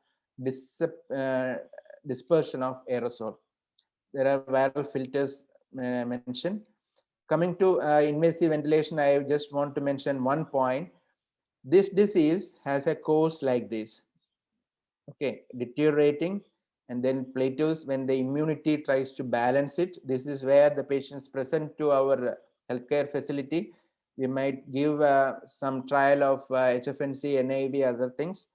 S1: dispersion of aerosol. There are viral filters mentioned. Coming to invasive ventilation, I just want to mention one point. This disease has a course like this. Okay, deteriorating and then plateaus when the immunity tries to balance it. This is where the patients present to our healthcare facility. We might give some trial of HFNC, NAV, other things.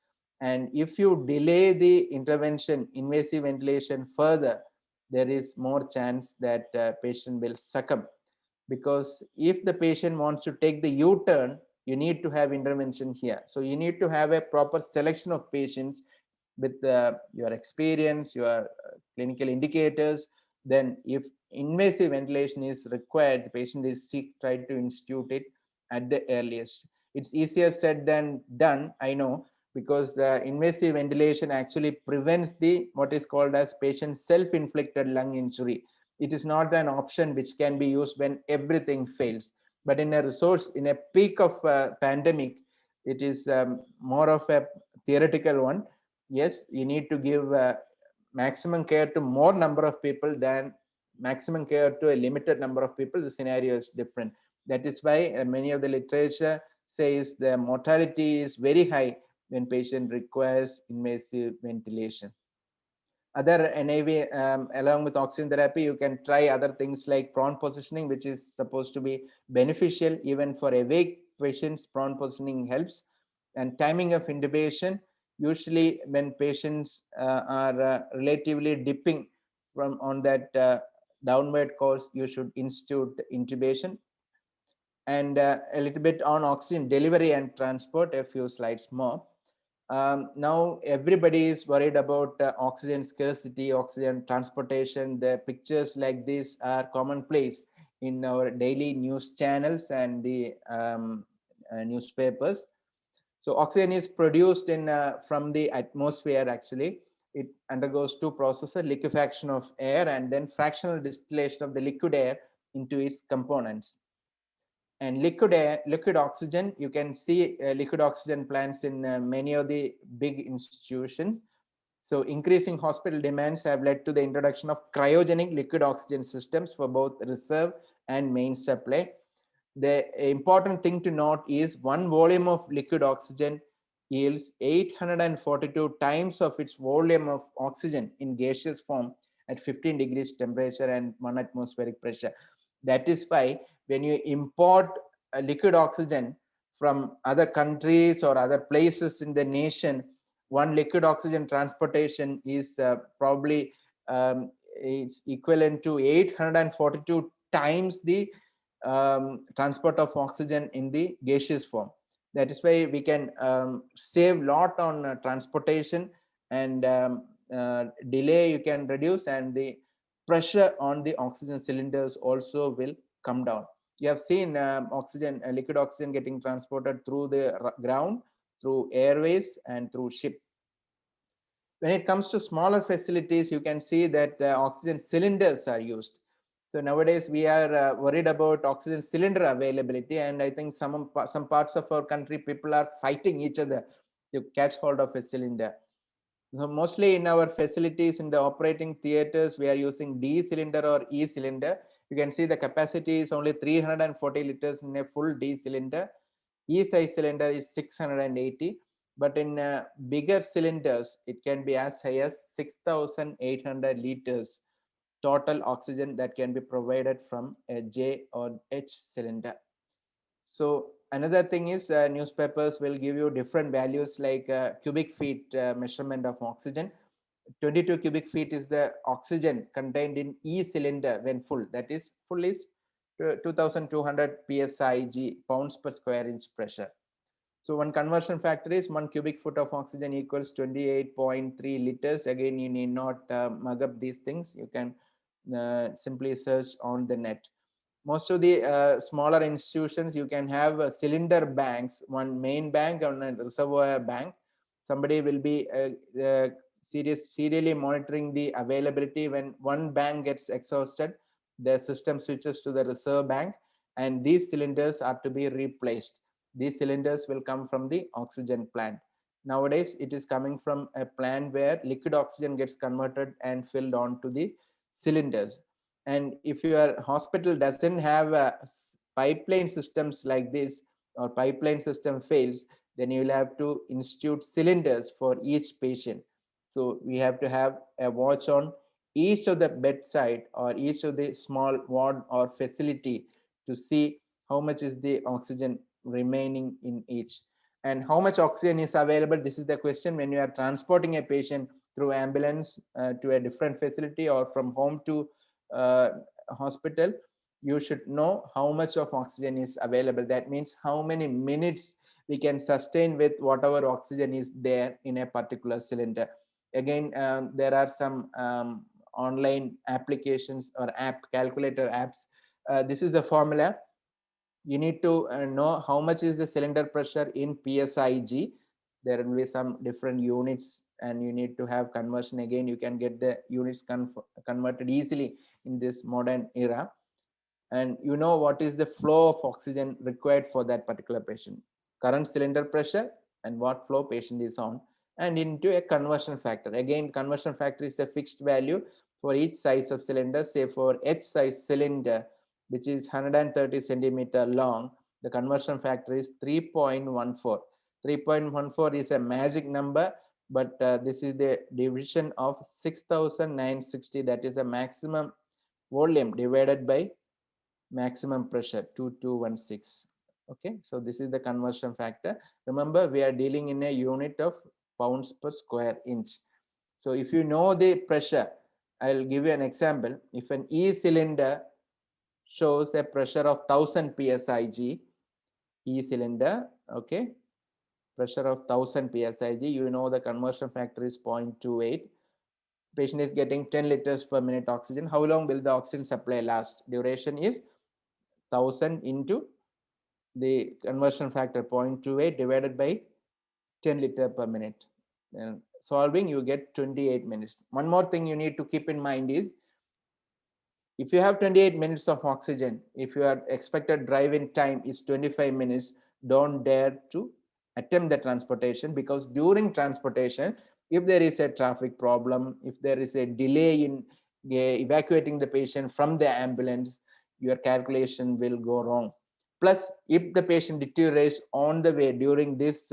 S1: And if you delay the intervention, invasive ventilation further, there is more chance that patient will succumb. Because if the patient wants to take the U-turn, you need to have intervention here. So you need to have a proper selection of patients with your experience, your clinical indicators. Then if invasive ventilation is required, the patient is sick, try to institute it at the earliest. It's easier said than done, I know, because invasive ventilation actually prevents the what is called as patient self-inflicted lung injury. It is not an option which can be used when everything fails. But in a resource, in a peak of pandemic, it is more of a theoretical one. Yes, you need to give maximum care to more number of people than maximum care to a limited number of people. The scenario is different. That is why many of the literature says the mortality is very high when patient requires invasive ventilation. other NIV, along with oxygen therapy, you can try other things like prone positioning, which is supposed to be beneficial even for awake patients. Prone positioning helps. And timing of intubation, usually when patients are relatively dipping from on that downward course, you should institute intubation. And a little bit on oxygen delivery and transport, a few slides more. Now everybody is worried about oxygen scarcity, oxygen transportation. The pictures like this are commonplace in our daily news channels and the newspapers. So oxygen is produced in from the atmosphere. Actually, it undergoes two processes: liquefaction of air and then fractional distillation of the liquid air into its components. And liquid oxygen, you can see liquid oxygen plants in many of the big institutions. So increasing hospital demands have led to the introduction of cryogenic liquid oxygen systems for both reserve and main supply. The important thing to note is 1 volume of liquid oxygen yields 842 times of its volume of oxygen in gaseous form at 15 degrees temperature and 1 atmospheric pressure. That is why when you import liquid oxygen from other countries or other places in the nation, one liquid oxygen transportation is probably it's equivalent to 842 times the transport of oxygen in the gaseous form. That is why we can save lot on transportation, and delay you can reduce, and the pressure on the oxygen cylinders also will come down. You have seen oxygen, liquid oxygen getting transported through the ground, through airways, and through ship. When it comes to smaller facilities, you can see that oxygen cylinders are used. So nowadays we are worried about oxygen cylinder availability, and I think some parts of our country people are fighting each other to catch hold of a cylinder. So mostly in our facilities, in the operating theaters, we are using D cylinder or E cylinder. You can see the capacity is only 340 liters in a full D cylinder. E size cylinder is 680, but in bigger cylinders, it can be as high as 6,800 liters total oxygen that can be provided from a J or H cylinder. So another thing is newspapers will give you different values like cubic feet measurement of oxygen. 22 cubic feet is the oxygen contained in E cylinder when full. That is full is 2200 psig, pounds per square inch pressure. So one conversion factor is 1 cubic foot of oxygen equals 28.3 liters. Again, you need not mug up these things. You can simply search on the net. Most of the smaller institutions, you can have cylinder banks, one main bank and a reservoir bank. Somebody will be serially monitoring the availability. When one bank gets exhausted, the system switches to the reserve bank, and these cylinders are to be replaced. These cylinders will come from the oxygen plant. Nowadays, it is coming from a plant where liquid oxygen gets converted and filled onto the cylinders. And if your hospital doesn't have pipeline systems like this, or pipeline system fails, then you will have to institute cylinders for each patient. So we have to have a watch on each of the bedside or each of the small ward or facility to see how much is the oxygen remaining in each, and how much oxygen is available. This is the question when you are transporting a patient through ambulance to a different facility or from home to hospital. You should know how much of oxygen is available. That means how many minutes we can sustain with whatever oxygen is there in a particular cylinder. Again, there are some online applications or app calculator apps. This is the formula. You need to know how much is the cylinder pressure in psig. There will be some different units, and you need to have conversion. Again, you can get the units converted easily in this modern era, and you know what is the flow of oxygen required for that particular patient, current cylinder pressure, and what flow patient is on, and into a conversion factor. Again, conversion factor is a fixed value for each size of cylinder. Say for H size cylinder, which is 130 centimeter long, the conversion factor is 3.14. 3.14 is a magic number but this is the division of 6,960. That is the maximum volume divided by maximum pressure 2216. Okay, so this is the conversion factor. Remember, we are dealing in a unit of pounds per square inch. So if you know the pressure, I'll give you an example. If an E cylinder shows a pressure of 1000 psig, E cylinder, okay, pressure of 1000 psig, you know the conversion factor is 0.28. Patient is getting 10 liters per minute oxygen. How long will the oxygen supply last? Duration is 1000 into the conversion factor 0.28 divided by 10 liter per minute. And solving, you get 28 minutes. One more thing you need to keep in mind is, if you have 28 minutes of oxygen, if your expected drive-in time is 25 minutes, don't dare to attempt the transportation, because during transportation, if there is a traffic problem, if there is a delay in evacuating the patient from the ambulance, your calculation will go wrong. Plus, if the patient deteriorates on the way during this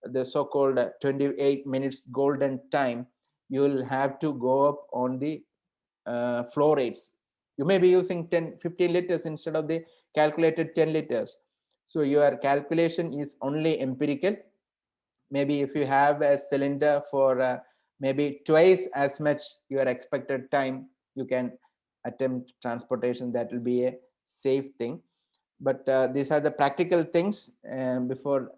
S1: the so-called 28 minutes golden time, you will have to go up on the flow rates. You may be using 15 liters instead of the calculated 10 liters. So your calculation is only empirical. Maybe if you have a cylinder for maybe twice as much your expected time, you can attempt transportation. That will be a safe thing. But these are the practical things before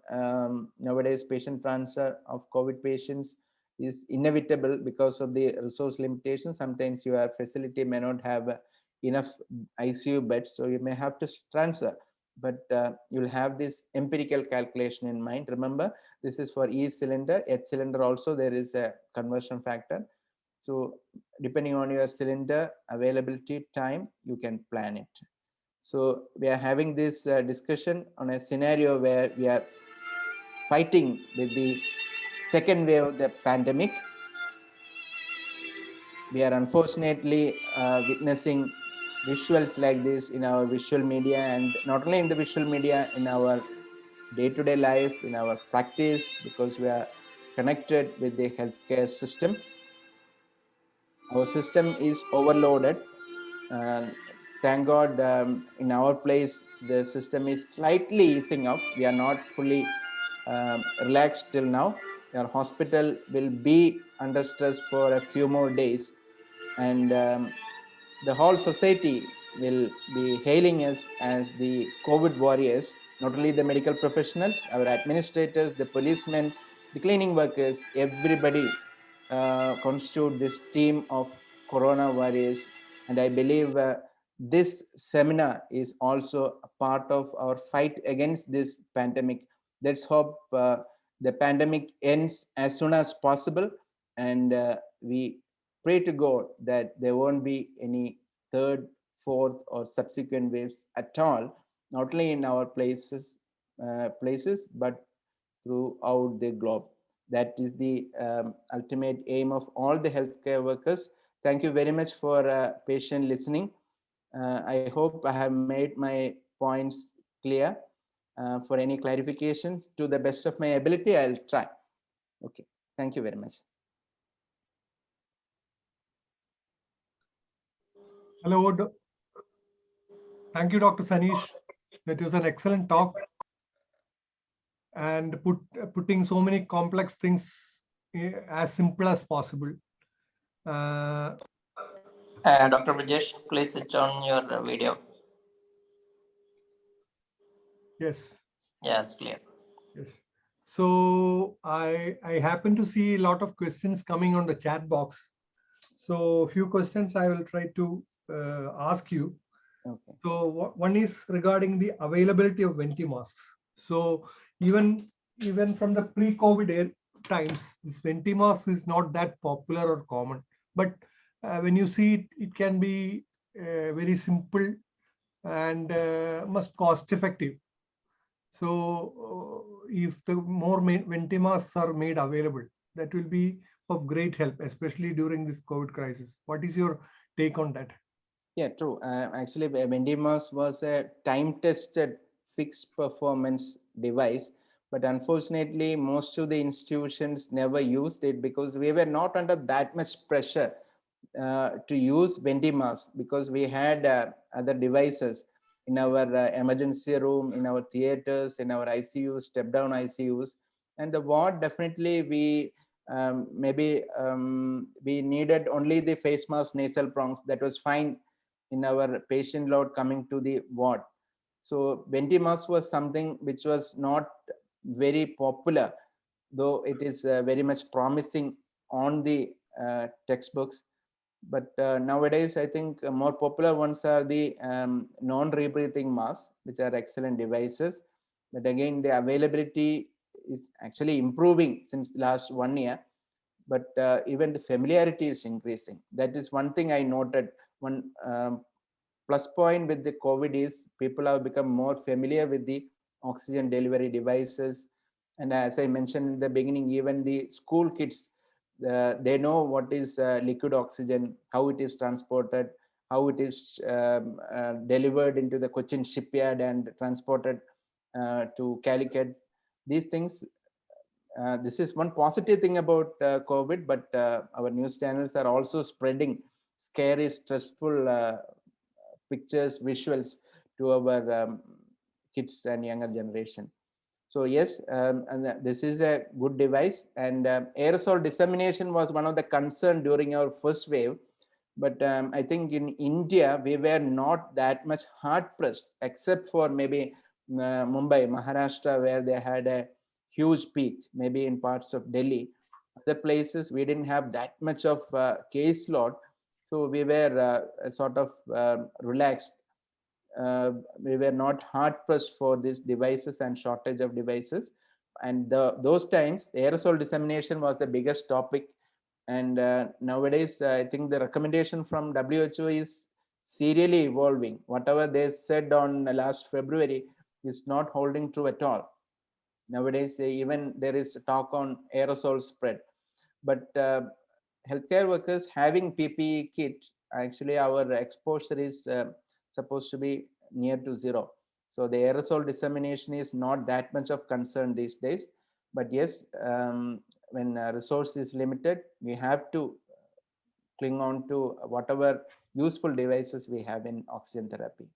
S1: nowadays patient transfer of COVID patients is inevitable because of the resource limitations. Sometimes your facility may not have enough ICU beds, so you may have to transfer. But you'll have this empirical calculation in mind. Remember, this is for E cylinder. H cylinder also there is a conversion factor. So depending on your cylinder availability time, you can plan it. So we are having this discussion on a scenario where we are fighting with the second wave of the pandemic. We are unfortunately witnessing visuals like this in our visual media, and not only in the visual media, in our day-to-day life, in our practice, because we are connected with the healthcare system. Our system is overloaded. Thank God, in our place, the system is slightly easing up. We are not fully relaxed till now. Our hospital will be under stress for a few more days, and the whole society will be hailing us as the COVID warriors. Not only the medical professionals, our administrators, the policemen, the cleaning workers, everybody constitute this team of Corona warriors. And I believe this seminar is also a part of our fight against this pandemic. Let's hope the pandemic ends as soon as possible, and we pray to God that there won't be any third, fourth, or subsequent waves at all, not only in our places, but throughout the globe. That is the ultimate aim of all the healthcare workers. Thank you very much for patient listening. I hope I have made my points clear. For any clarification, to the best of my ability, I'll try. Okay, thank you very much.
S2: Hello. Thank you, Dr. Sanish. That was an excellent talk, and putting so many complex things as simple as possible.
S3: Dr. Brajesh, please switch on your video.
S2: Yes.
S3: Yes, clear.
S2: Yes. So I happen to see a lot of questions coming on the chat box. So a few questions I will try to ask you.
S1: Okay.
S2: So one is regarding the availability of venti masks. So even from the pre-COVID times, this venti mask is not that popular or common. But when you see it, it can be very simple and must cost effective. So if the more venti masks are made available, that will be of great help, especially during this COVID crisis. What is your take on that?
S1: Yeah, true. Actually, venti mask was a time-tested fixed performance device, but unfortunately, most of the institutions never used it because we were not under that much pressure to use Ventimas because we had other devices in our emergency room, in our theaters, in our ICUs, step down ICUs, and the ward definitely we we needed only the face mask, nasal prongs. That was fine in our patient load coming to the ward. So Ventimas was something which was not very popular, though it is very much promising on the textbooks. But nowadays, I think more popular ones are the non-rebreathing masks, which are excellent devices. But again, the availability is actually improving since last 1 year. But even the familiarity is increasing. That is one thing I noted. One plus point with the COVID is people have become more familiar with the oxygen delivery devices. And as I mentioned in the beginning, even the school kids, they know what is liquid oxygen, how it is transported, how it is delivered into the Cochin shipyard and transported to Calicut. These things, this is one positive thing about COVID, but our news channels are also spreading scary, stressful pictures, visuals to our kids and younger generation. So yes, and this is a good device, and aerosol dissemination was one of the concern during our first wave. But I think in India, we were not that much hard pressed, except for maybe Mumbai, Maharashtra, where they had a huge peak, maybe in parts of Delhi. Other places, we didn't have that much of case load. So we were sort of relaxed. We were not hard pressed for these devices and shortage of devices. And those times, the aerosol dissemination was the biggest topic. And nowadays, I think the recommendation from WHO is serially evolving. Whatever they said on last February is not holding true at all. Nowadays, even there is talk on aerosol spread. But healthcare workers having PPE kit, actually our exposure is supposed to be near to zero. So the aerosol dissemination is not that much of concern these days. But yes, when resource is limited, we have to cling on to whatever useful devices we have in oxygen therapy.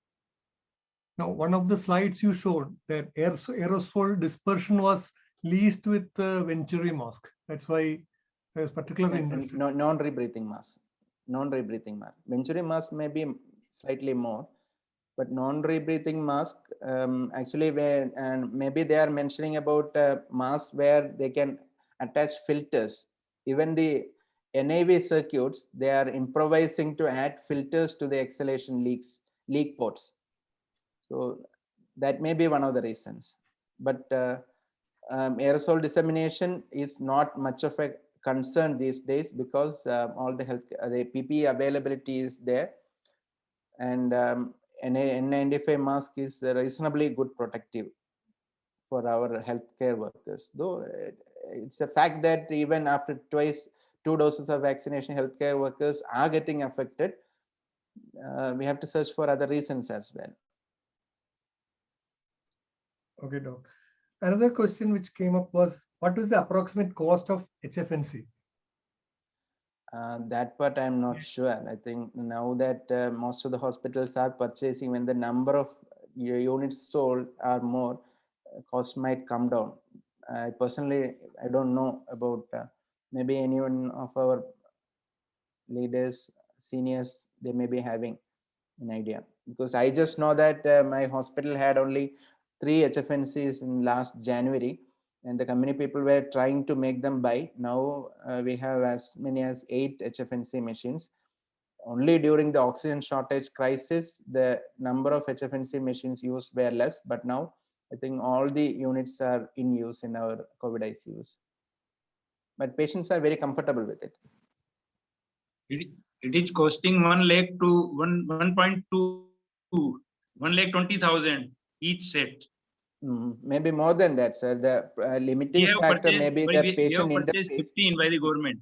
S2: Now, one of the slides you showed that aerosol dispersion was least with the Venturi mask. That's why I was particularly interested.
S1: Non-rebreathing mask. Non-rebreathing mask. Venturi mask may be slightly more, but non-rebreathing mask, actually, where, and maybe they are mentioning about masks where they can attach filters. Even the NAV circuits, they are improvising to add filters to the exhalation leak ports. So that may be one of the reasons. But aerosol dissemination is not much of a concern these days because all the the PPE availability is there, and N95 mask is reasonably good protective for our healthcare workers. Though it's a fact that even after 2 doses of vaccination, healthcare workers are getting affected. We have to search for other reasons as well.
S2: Okay, Doc. Another question which came up was, what is the approximate cost of HFNC?
S1: That part I'm not sure. I think now that most of the hospitals are purchasing, when the number of units sold are more, cost might come down. I personally, I don't know about maybe anyone of our leaders, seniors, they may be having an idea, because I just know that my hospital had only 3 HFNCs in last January, and the company people were trying to make them buy. Now we have as many as 8 HFNC machines. Only during the oxygen shortage crisis, the number of HFNC machines used were less, but now I think all the units are in use in our COVID ICUs. But patients are very comfortable with it.
S4: It is costing 1 lakh to 1.2, 1,20,000 each set.
S1: Maybe more than that, sir. The limiting factor may be the patient interface.
S4: 15 by the government.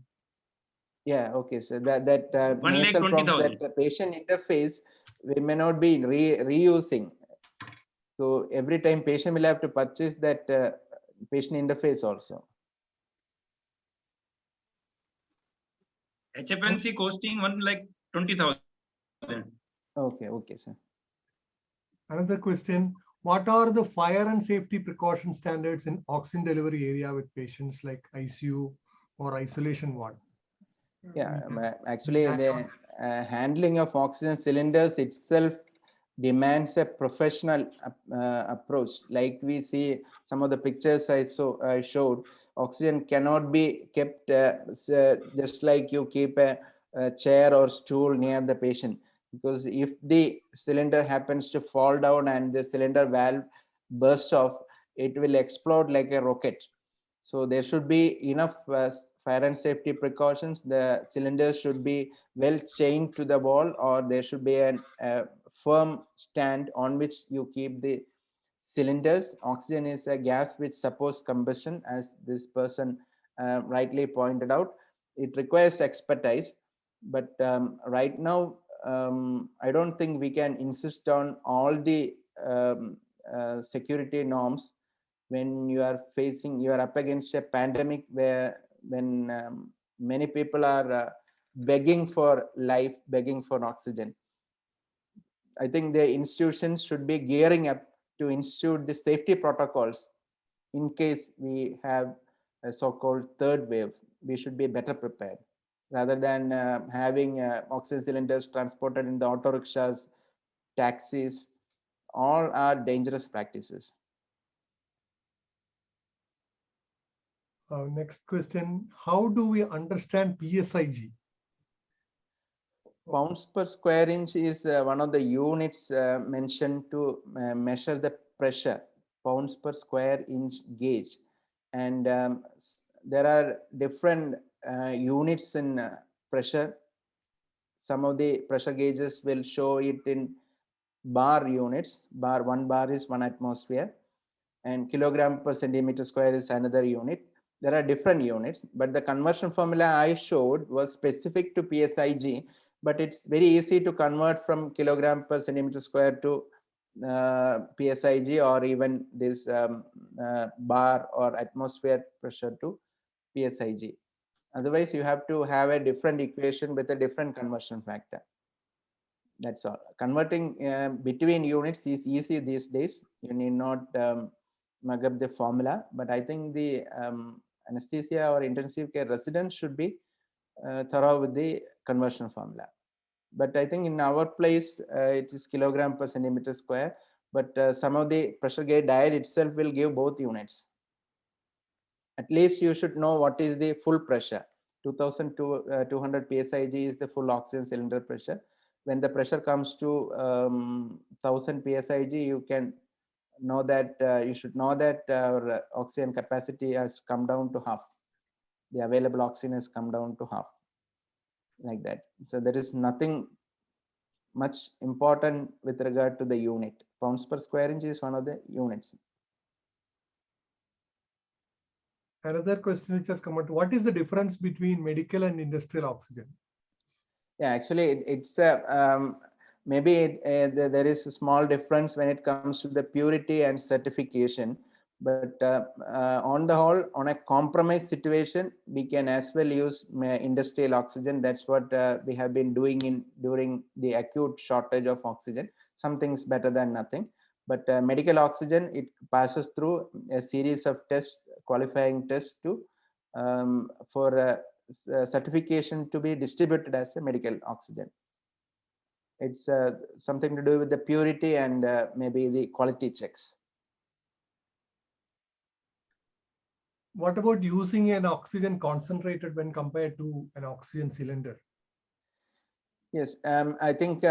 S1: Yeah, okay, so that
S4: nasal prongs,
S1: that the patient interface, we may not be reusing. So every time patient will have to purchase that patient interface also.
S4: HFNC costing one like 20,000.
S1: Okay, okay, sir.
S2: Another question, what are the fire and safety precaution standards in oxygen delivery area with patients like ICU or isolation ward?
S1: Yeah,
S2: We can-
S1: actually,
S2: that
S1: the handling of oxygen cylinders itself demands a professional approach. Like we see some of the pictures I showed, oxygen cannot be kept just like you keep a chair or stool near the patient, because if the cylinder happens to fall down and the cylinder valve bursts off, it will explode like a rocket. So there should be enough fire and safety precautions. The cylinders should be well chained to the wall, or there should be a firm stand on which you keep the cylinders. Oxygen is a gas which supports combustion, as this person rightly pointed out. It requires expertise, but right now I don't think we can insist on all the security norms when you are up against a pandemic where when many people are begging for life, begging for oxygen. I think the institutions should be gearing up to institute the safety protocols in case we have a so-called third wave. We should be better prepared rather than having oxygen cylinders transported in the auto rickshaws, taxis. All are dangerous practices.
S2: Next question, how do we understand PSIG?
S1: Pounds per square inch is one of the units mentioned to measure the pressure, pounds per square inch gauge. And there are different units in pressure. Some of the pressure gauges will show it in bar units. One bar is 1 atmosphere, and kilogram per centimeter square is another unit. There are different units, but the conversion formula I showed was specific to PSIG, but it's very easy to convert from kilogram per centimeter square to PSIG, or even this bar or atmosphere pressure to PSIG. Otherwise, you have to have a different equation with a different conversion factor. That's all. Converting between units is easy these days. You need not mug up the formula, but I think the anesthesia or intensive care residents should be thorough with the conversion formula. But I think in our place, it is kilogram per centimeter square, but some of the pressure gauge dial itself will give both units. At least you should know what is the full pressure. 2200 PSIG is the full oxygen cylinder pressure. When the pressure comes to 1000 PSIG, you can know that you should know that our oxygen capacity has come down to half. The available oxygen has come down to half, like that. So there is nothing much important with regard to the unit. Pounds per square inch is one of the units.
S2: Another question which has come out, what is the difference between medical and industrial oxygen?
S1: Yeah, actually, it's maybe there is a small difference when it comes to the purity and certification. But on the whole, on a compromise situation, we can as well use industrial oxygen. That's what we have been doing during the acute shortage of oxygen. Something's better than nothing. But medical oxygen, it passes through a series of tests, qualifying tests to for certification to be distributed as a medical oxygen. It's something to do with the purity and maybe the quality checks.
S2: What about using an oxygen concentrated when compared to an oxygen cylinder?
S1: Yes, I think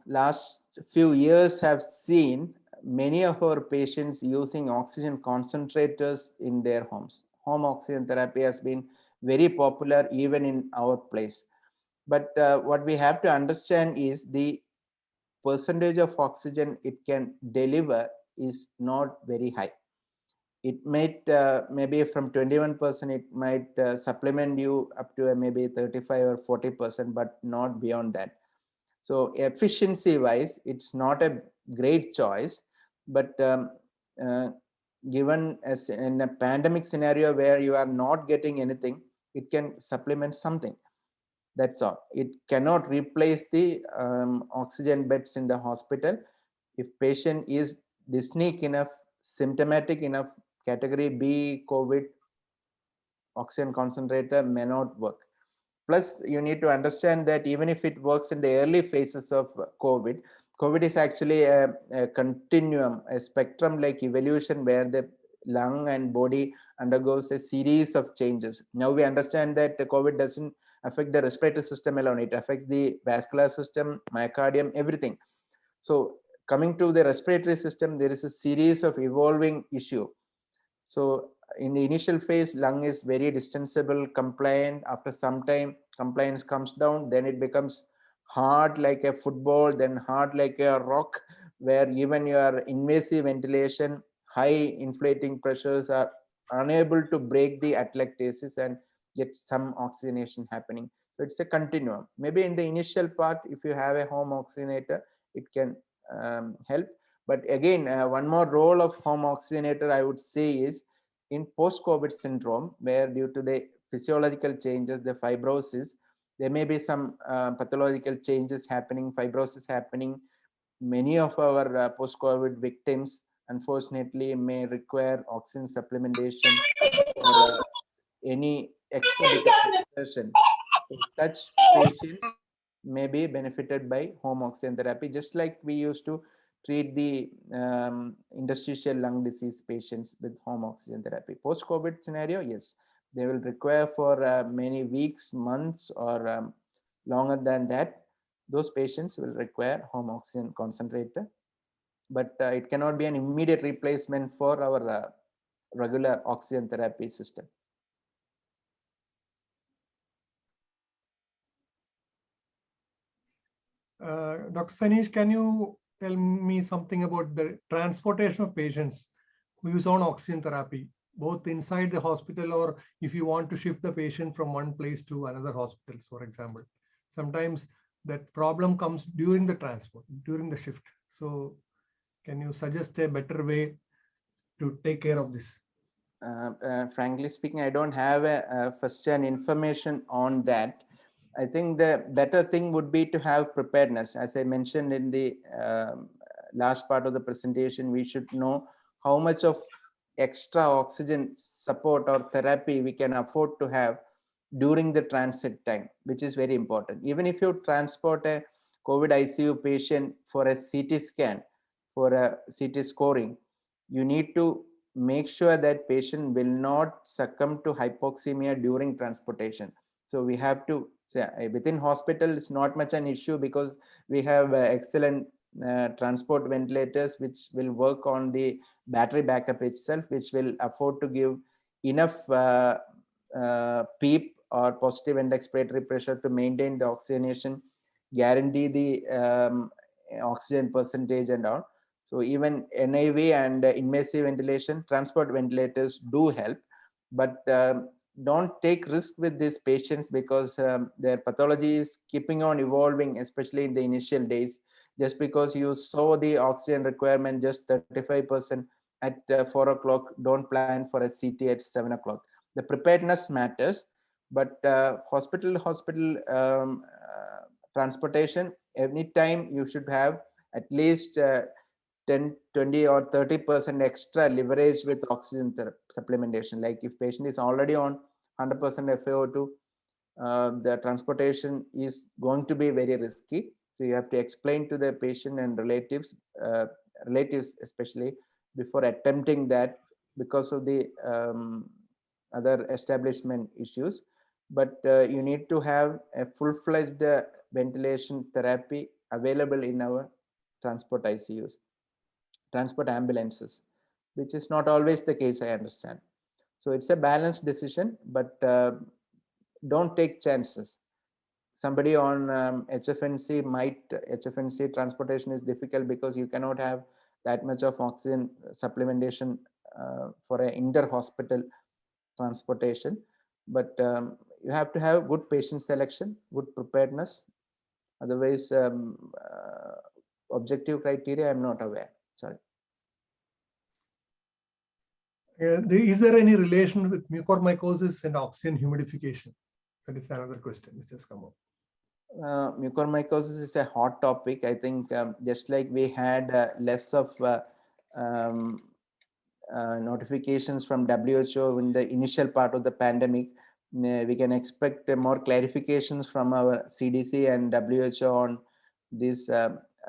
S1: last few years have seen many of our patients using oxygen concentrators in their homes. Home oxygen therapy has been very popular even in our place. But what we have to understand is the percentage of oxygen it can deliver is not very high. It might maybe from 21%, it might supplement you up to maybe 35 or 40%, but not beyond that. So efficiency wise, it's not a great choice, but given as in a pandemic scenario where you are not getting anything, it can supplement something. That's all. It cannot replace the oxygen beds in the hospital. If patient is dyspneic enough, symptomatic enough, category B COVID, oxygen concentrator may not work. Plus, you need to understand that even if it works in the early phases of COVID, COVID is actually a continuum, a spectrum-like evolution where the lung and body undergoes a series of changes. Now we understand that COVID doesn't affect the respiratory system alone. It affects the vascular system, myocardium, everything. So coming to the respiratory system, there is a series of evolving issue. So in the initial phase, lung is very distensible, compliant. After some time, compliance comes down, then it becomes hard like a football, then hard like a rock, where even your invasive ventilation, high inflating pressures are unable to break the atelectasis and get some oxygenation happening. So it's a continuum. Maybe in the initial part, if you have a home oxygenator, it can help. But again, one more role of home oxygenator, I would say, is in post-COVID syndrome, where due to the physiological changes, the fibrosis, there may be some pathological changes happening, fibrosis happening. Many of our post-COVID victims, unfortunately, may require oxygen supplementation or any extra bit of exertion. So such patients may be benefited by home oxygen therapy, just like we used to treat the interstitial lung disease patients with home oxygen therapy. Post-COVID scenario, yes, they will require for many weeks, months, or longer than that. Those patients will require home oxygen concentrator, but it cannot be an immediate replacement for our regular oxygen therapy system.
S2: Dr. Sanish, can you tell me something about the transportation of patients who use on oxygen therapy, both inside the hospital or if you want to shift the patient from one place to another hospital, for example? Sometimes that problem comes during the transport, during the shift. So can you suggest a better way to take care of this?
S1: Frankly speaking, I don't have a first-hand information on that. I think the better thing would be to have preparedness. As I mentioned in the last part of the presentation, we should know how much of extra oxygen support or therapy we can afford to have during the transit time, which is very important. Even if you transport a COVID ICU patient for a CT scan, for a CT scoring, you need to make sure that patient will not succumb to hypoxemia during transportation. So we have to say within hospital, it's not much an issue because we have excellent transport ventilators which will work on the battery backup itself, which will afford to give enough PEEP or positive end expiratory pressure to maintain the oxygenation, guarantee the oxygen percentage and all. So even NIV and invasive ventilation, transport ventilators do help, but don't take risk with these patients because their pathology is keeping on evolving, especially in the initial days. Just because you saw the oxygen requirement just 35% at 4 o'clock, don't plan for a CT at 7 o'clock. The preparedness matters, but hospital transportation, anytime you should have at least 10, 20 or 30% extra leverage with oxygen supplementation. Like if patient is already on 100% FiO2, the transportation is going to be very risky. So you have to explain to the patient and relatives especially before attempting that because of the other establishment issues. But you need to have a full-fledged ventilation therapy available in our transport ICUs, transport ambulances, which is not always the case, I understand. So it's a balanced decision, but don't take chances. Somebody on HFNC transportation is difficult because you cannot have that much of oxygen supplementation for an inter-hospital transportation. But you have to have good patient selection, good preparedness. Otherwise, objective criteria, I'm not aware. Sorry.
S2: Is there any relation with mucormycosis and oxygen humidification? That is another question which has come up.
S1: Mucormycosis is a hot topic. I think just like we had less of um, notifications from WHO in the initial part of the pandemic, we can expect more clarifications from our CDC and WHO on these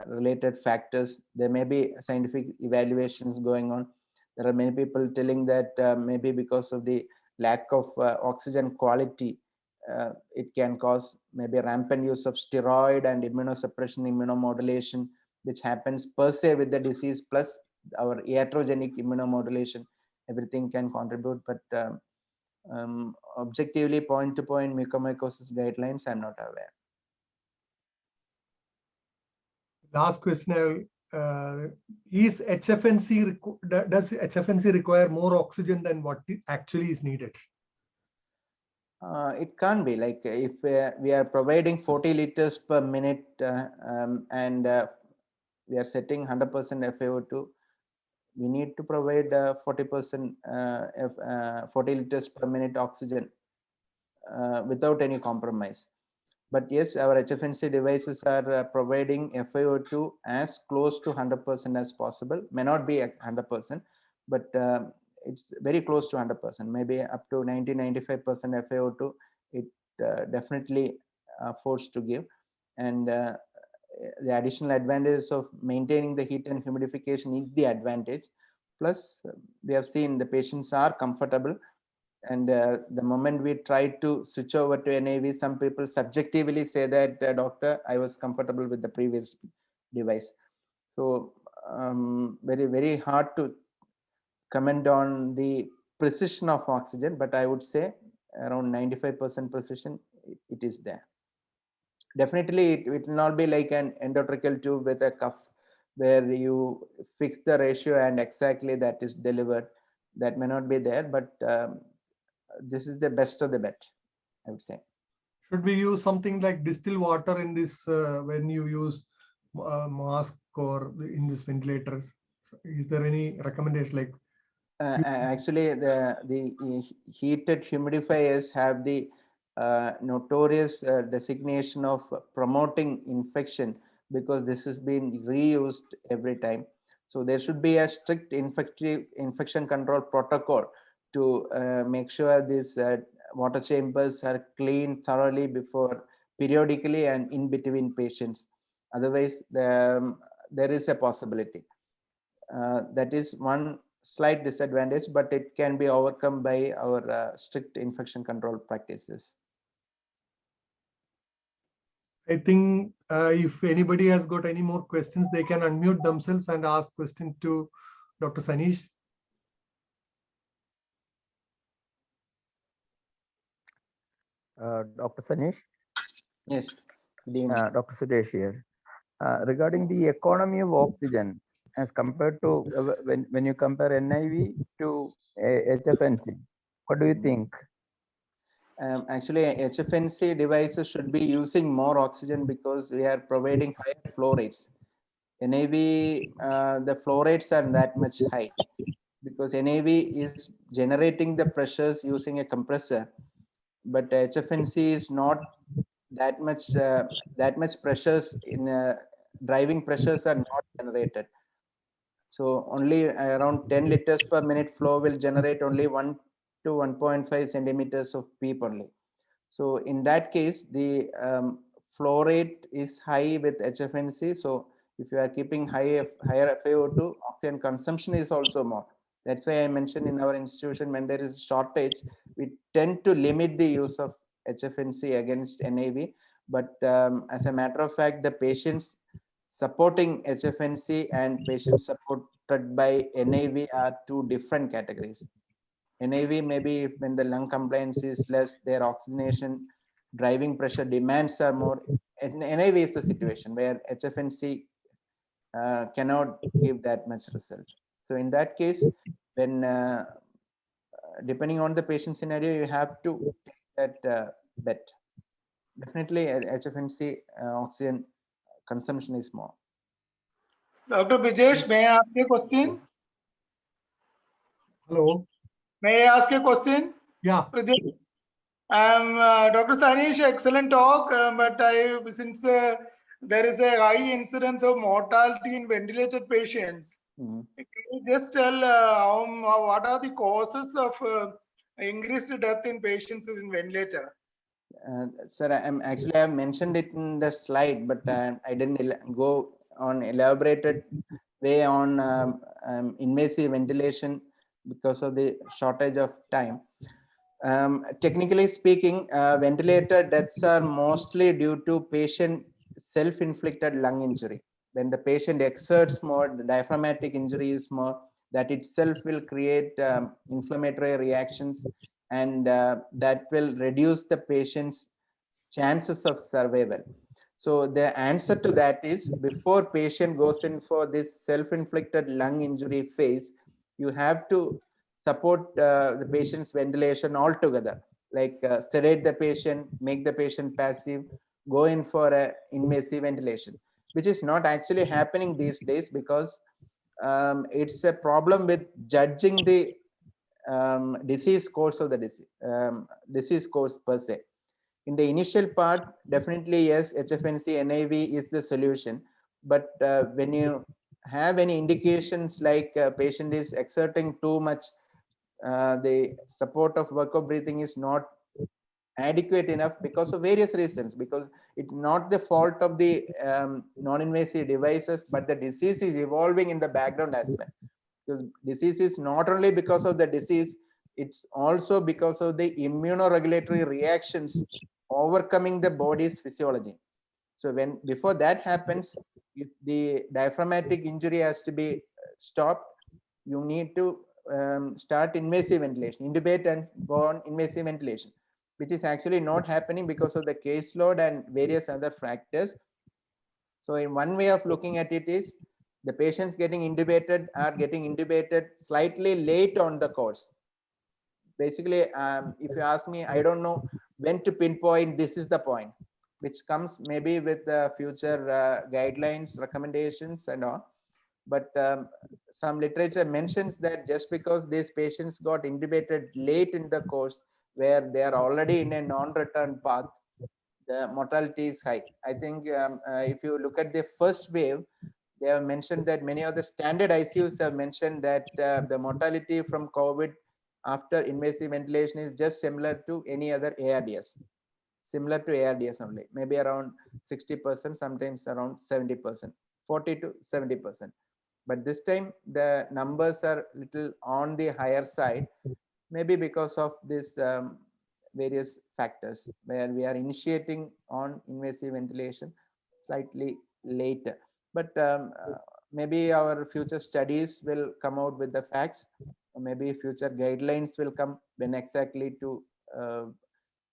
S1: related factors. There may be scientific evaluations going on. There are many people telling that maybe because of the lack of oxygen quality, it can cause maybe rampant use of steroid and immunosuppression, immunomodulation, which happens per se with the disease, plus our iatrogenic immunomodulation. Everything can contribute, but objectively, point-to-point mucormycosis guidelines, I'm not aware.
S2: Last question. Is HFNC, does HFNC require more oxygen than what actually is needed?
S1: It can't be. Like if we are providing 40 liters per minute and we are setting 100% FiO2, we need to provide 40% 40 liters per minute oxygen without any compromise. But yes, our HFNC devices are providing FiO2 as close to 100% as possible. May not be 100%, but it's very close to 100%, maybe up to 90-95% FiO2. It definitely forced to give. And the additional advantage of maintaining the heat and humidification is the advantage. Plus, we have seen the patients are comfortable. And the moment we try to switch over to NAV, some people subjectively say that, doctor, I was comfortable with the previous device. So very, very hard to comment on the precision of oxygen, but I would say around 95% precision, it is there. Definitely, it will not be like an endotracheal tube with a cuff where you fix the ratio and exactly that is delivered. That may not be there, but this is the best of the bet, I would say.
S2: Should we use something like distilled water in this when you use mask or in this ventilators? Is there any recommendation like?
S1: Actually, the heated humidifiers have the notorious designation of promoting infection because this has been reused every time. So there should be a strict infection control protocol to make sure these water chambers are cleaned thoroughly before, periodically, and in between patients. Otherwise, there is a possibility. That is one slight disadvantage, but it can be overcome by our strict infection control practices.
S2: I think if anybody has got any more questions, they can unmute themselves and ask questions to Dr. Sanish.
S5: Dr. Sanish?
S1: Yes,
S5: Dr. Suresh here. Regarding the economy of oxygen as compared to when you compare NIV to HFNC, what do you think?
S1: Actually, HFNC devices should be using more oxygen because we are providing higher flow rates. NAV, the flow rates are that much high because NAV is generating the pressures using a compressor, but HFNC is not that much pressures in driving pressures are not generated. So only around 10 liters per minute flow will generate only 1 to 1.5 centimeters of PEEP only. So in that case, the flow rate is high with HFNC. So if you are keeping higher FiO2, oxygen consumption is also more. That's why I mentioned in our institution, when there is a shortage, we tend to limit the use of HFNC against NAV. But as a matter of fact, the patients supporting HFNC and patients supported by NAV are two different categories. NAV, maybe when the lung compliance is less, their oxygenation driving pressure demands are more. NAV is the situation where HFNC cannot give that much result. So in that case, when depending on the patient scenario, you have to take that bet. Definitely, HFNC oxygen consumption is more.
S6: Dr. Brijesh, may I ask you a question?
S2: Hello.
S6: May I ask a question?
S2: Yeah.
S6: Pradeep? Dr. Sanish, excellent talk, but since there is a high incidence of mortality in ventilated patients,
S1: Mhm.
S6: can you just tell what are the causes of increased death in patients in ventilator?
S1: Sir, I've mentioned it in the slide, but I didn't go on elaborated way on invasive ventilation because of the shortage of time. Technically speaking, ventilator deaths are mostly due to patient self-inflicted lung injury. When the patient exerts more, the diaphragmatic injury is more, that itself will create inflammatory reactions, and that will reduce the patient's chances of survival. So the answer to that is, before patient goes in for this self-inflicted lung injury phase, you have to support the patient's ventilation altogether, like sedate the patient, make the patient passive, go in for a invasive ventilation, which is not actually happening these days because it's a problem with judging the disease course of the disease course per se. In the initial part, definitely yes, HFNC NIV is the solution. But when you have any indications like a patient is exerting too much, the support of workup breathing is not adequate enough because of various reasons, because it's not the fault of the non-invasive devices, but the disease is evolving in the background as well. Because disease is not only because of the disease, it's also because of the immunoregulatory reactions overcoming the body's physiology. So when before that happens, if the diaphragmatic injury has to be stopped, you need to start invasive ventilation, intubate and go on invasive ventilation, which is actually not happening because of the caseload and various other factors. So in one way of looking at it is, the patients getting intubated are getting intubated slightly late on the course. Basically, if you ask me, I don't know when to pinpoint this is the point, which comes maybe with future guidelines, recommendations and all. But some literature mentions that just because these patients got intubated late in the course, where they are already in a non-return path, the mortality is high. I think if you look at the first wave, they have mentioned that many of the standard ICUs have mentioned that the mortality from COVID after invasive ventilation is just similar to any other ARDS, similar to ARDS only, maybe around 60%, sometimes around 70%, 40 to 70%. But this time the numbers are little on the higher side, maybe because of this various factors, where we are initiating on invasive ventilation slightly later. But maybe our future studies will come out with the facts, or maybe future guidelines will come when exactly to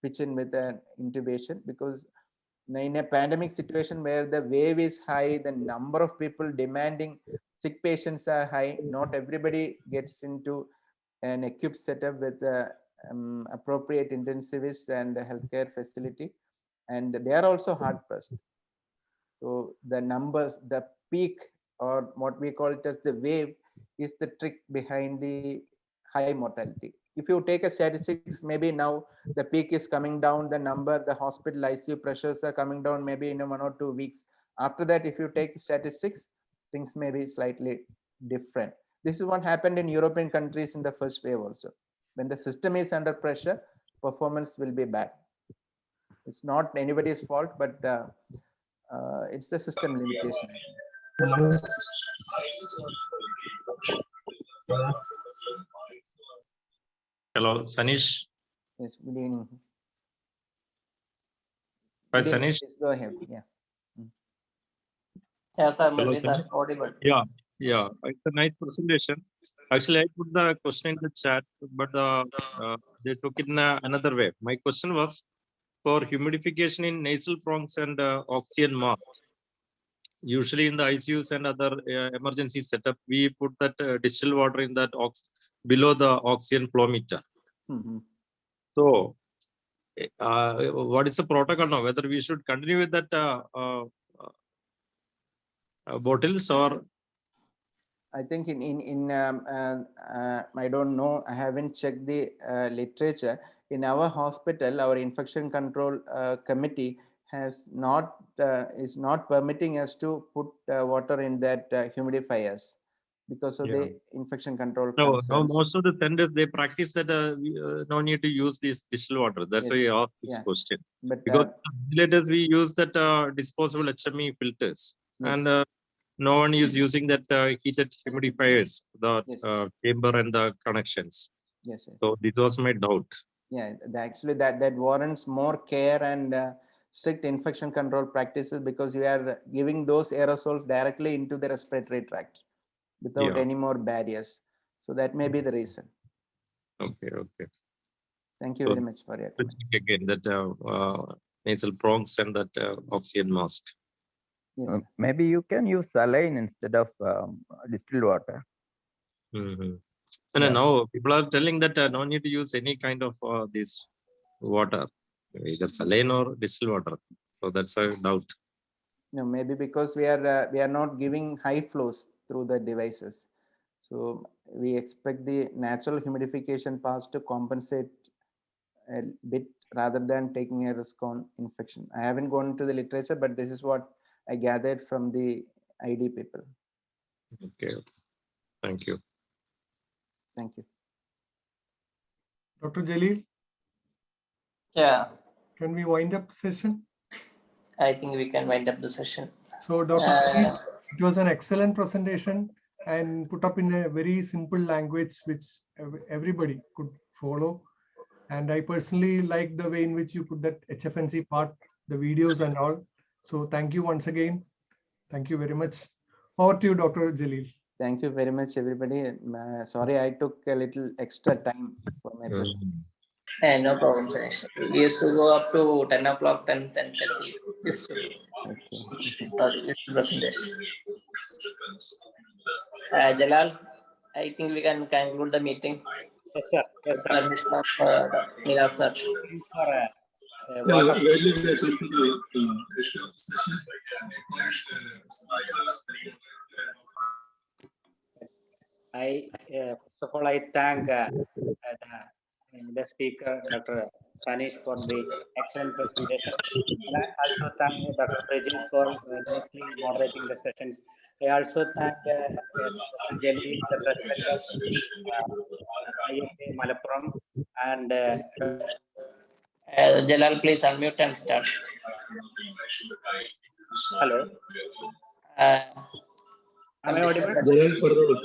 S1: pitch in with an intubation, because in a pandemic situation where the wave is high, the number of people demanding sick patients are high, not everybody gets into an equipped setup with appropriate intensivists and healthcare facility, and they are also hard pressed. So the numbers, the peak, or what we call it as the wave, is the trick behind the high mortality. If you take a statistics, maybe now the peak is coming down, the number, the hospital ICU pressures are coming down maybe in 1 or 2 weeks. After that, if you take statistics, things may be slightly different. This is what happened in European countries in the first wave also. When the system is under pressure, performance will be bad. It's not anybody's fault, but it's the system limitation.
S7: Hello, Sanish.
S1: Yes, good evening.
S7: Hi,
S1: Good evening.
S7: Sanish.
S1: Please go ahead. Yeah.
S3: Yes, sir,
S7: Hello,
S3: Murli, sir,
S7: Sanish.
S3: audible.
S7: Yeah, it's a nice presentation. Actually, I put the question in the chat, but they took it in another way. My question was for humidification in nasal bronchs and oxygen mask. Usually in the ICUs and other emergency setup, we put that distilled water in that below the oxygen flow meter.
S1: Mm-hmm.
S7: So, what is the protocol now? Whether we should continue with that bottles, or
S1: I think I don't know, I haven't checked the literature. In our hospital, our infection control committee is not permitting us to put water in that humidifiers because of
S7: Yeah.
S1: the infection control
S7: No,
S1: concerns.
S7: most of the centers, they practice that no need to use this distilled water. That's why
S1: Yes.
S7: I asked this
S1: Yeah.
S7: question.
S1: But
S7: Because ventilators, we use that disposable HME filters.
S1: yes.
S7: And no one is using that heated humidifiers, the
S1: Yes.
S7: chamber and the connections.
S1: Yes, yes.
S7: So this was my doubt.
S1: Yeah, actually that warrants more care and strict infection control practices, because you are giving those aerosols directly into the respiratory tract without
S7: Yeah.
S1: any more barriers. So that may be the reason.
S7: Okay, okay.
S1: Thank you
S7: So-
S1: very much for your
S7: To
S1: comment.
S7: check again that nasal prongs and that oxygen mask.
S1: Yes, sir.
S5: Maybe you can use saline instead of distilled water.
S7: Mhm. And
S1: Yeah.
S7: now people are telling that no need to use any kind of this water, either saline or distilled water. So that's a doubt.
S1: No, maybe because we are not giving high flows through the devices. So we expect the natural humidification paths to compensate a bit rather than taking a risk on infection. I haven't gone into the literature, but this is what I gathered from the ID people.
S7: Okay. Thank you.
S1: Thank you.
S2: Dr. Jalil,
S3: Yeah,
S2: can we wind up session?
S3: I think we can wind up the session.
S2: So Dr.
S3: Uh,
S2: Jalil, it was an excellent presentation and put up in a very simple language which everybody could follow. And I personally like the way in which you put that HFNC part, the videos and all. So thank you once again. Thank you very much. Over to you, Dr. Jalil.
S1: Thank you very much, everybody. Sorry, I took a little extra time for my presentation.
S3: no problem, sir. We used to go up to 10 o'clock, 10:30. Used to be presentation. Jalal, I think we can conclude the meeting.
S8: Yes, sir. Yes, sir.
S3: Permission of Miller, sir.
S8: For
S9: Yeah,
S8: water.
S9: really, we come to the issue of the session.
S8: I first of all I thank the speaker, Dr. Sanish, for the excellent presentation. And I also thank Dr. Bridget for nicely moderating the sessions. I also thank Dr. Jelly, the president of ISA Malappuram, and
S3: Jalal, please unmute and start.
S8: hello. Am I audible?
S9: Jalal Pardodu.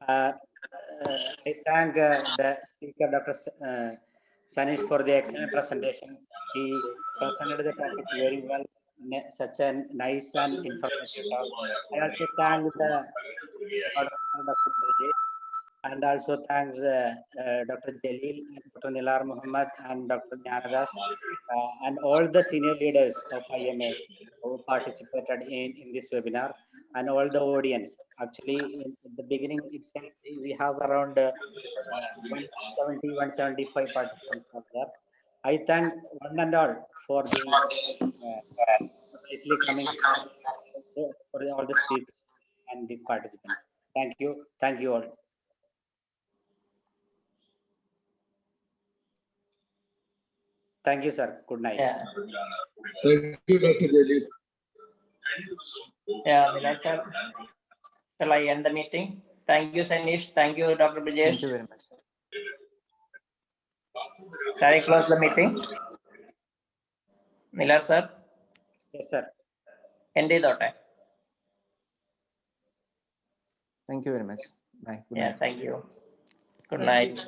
S8: I thank the speaker, Dr. Sanish, for the excellent presentation. He presented the topic very well, such a nice and informative talk. I also thank the Dr. Bridget, and also thanks Dr. Jalil, Dr. Nilar Muhammad, and Dr. Jnanadas, and all the senior leaders of IMA who participated in this webinar, and all the audience. Actually, in the beginning itself, we have around 170, 175 participants was there. I thank one and all for the nicely coming for all the speakers and the participants. Thank you. Thank you all. Thank you, sir. Good night.
S3: Yeah,
S9: Thank you, Dr. Jalil.
S3: yeah, Miller, sir. Shall I end the meeting? Thank you, Sanish. Thank you, Dr.
S1: Thank
S3: Brijesh.
S1: you very much.
S3: Shall I close the meeting? Miller, sir.
S8: Yes, sir.
S3: End it.
S1: Thank you very much. Bye. Good
S3: Yeah,
S1: night.
S3: thank you. Good night.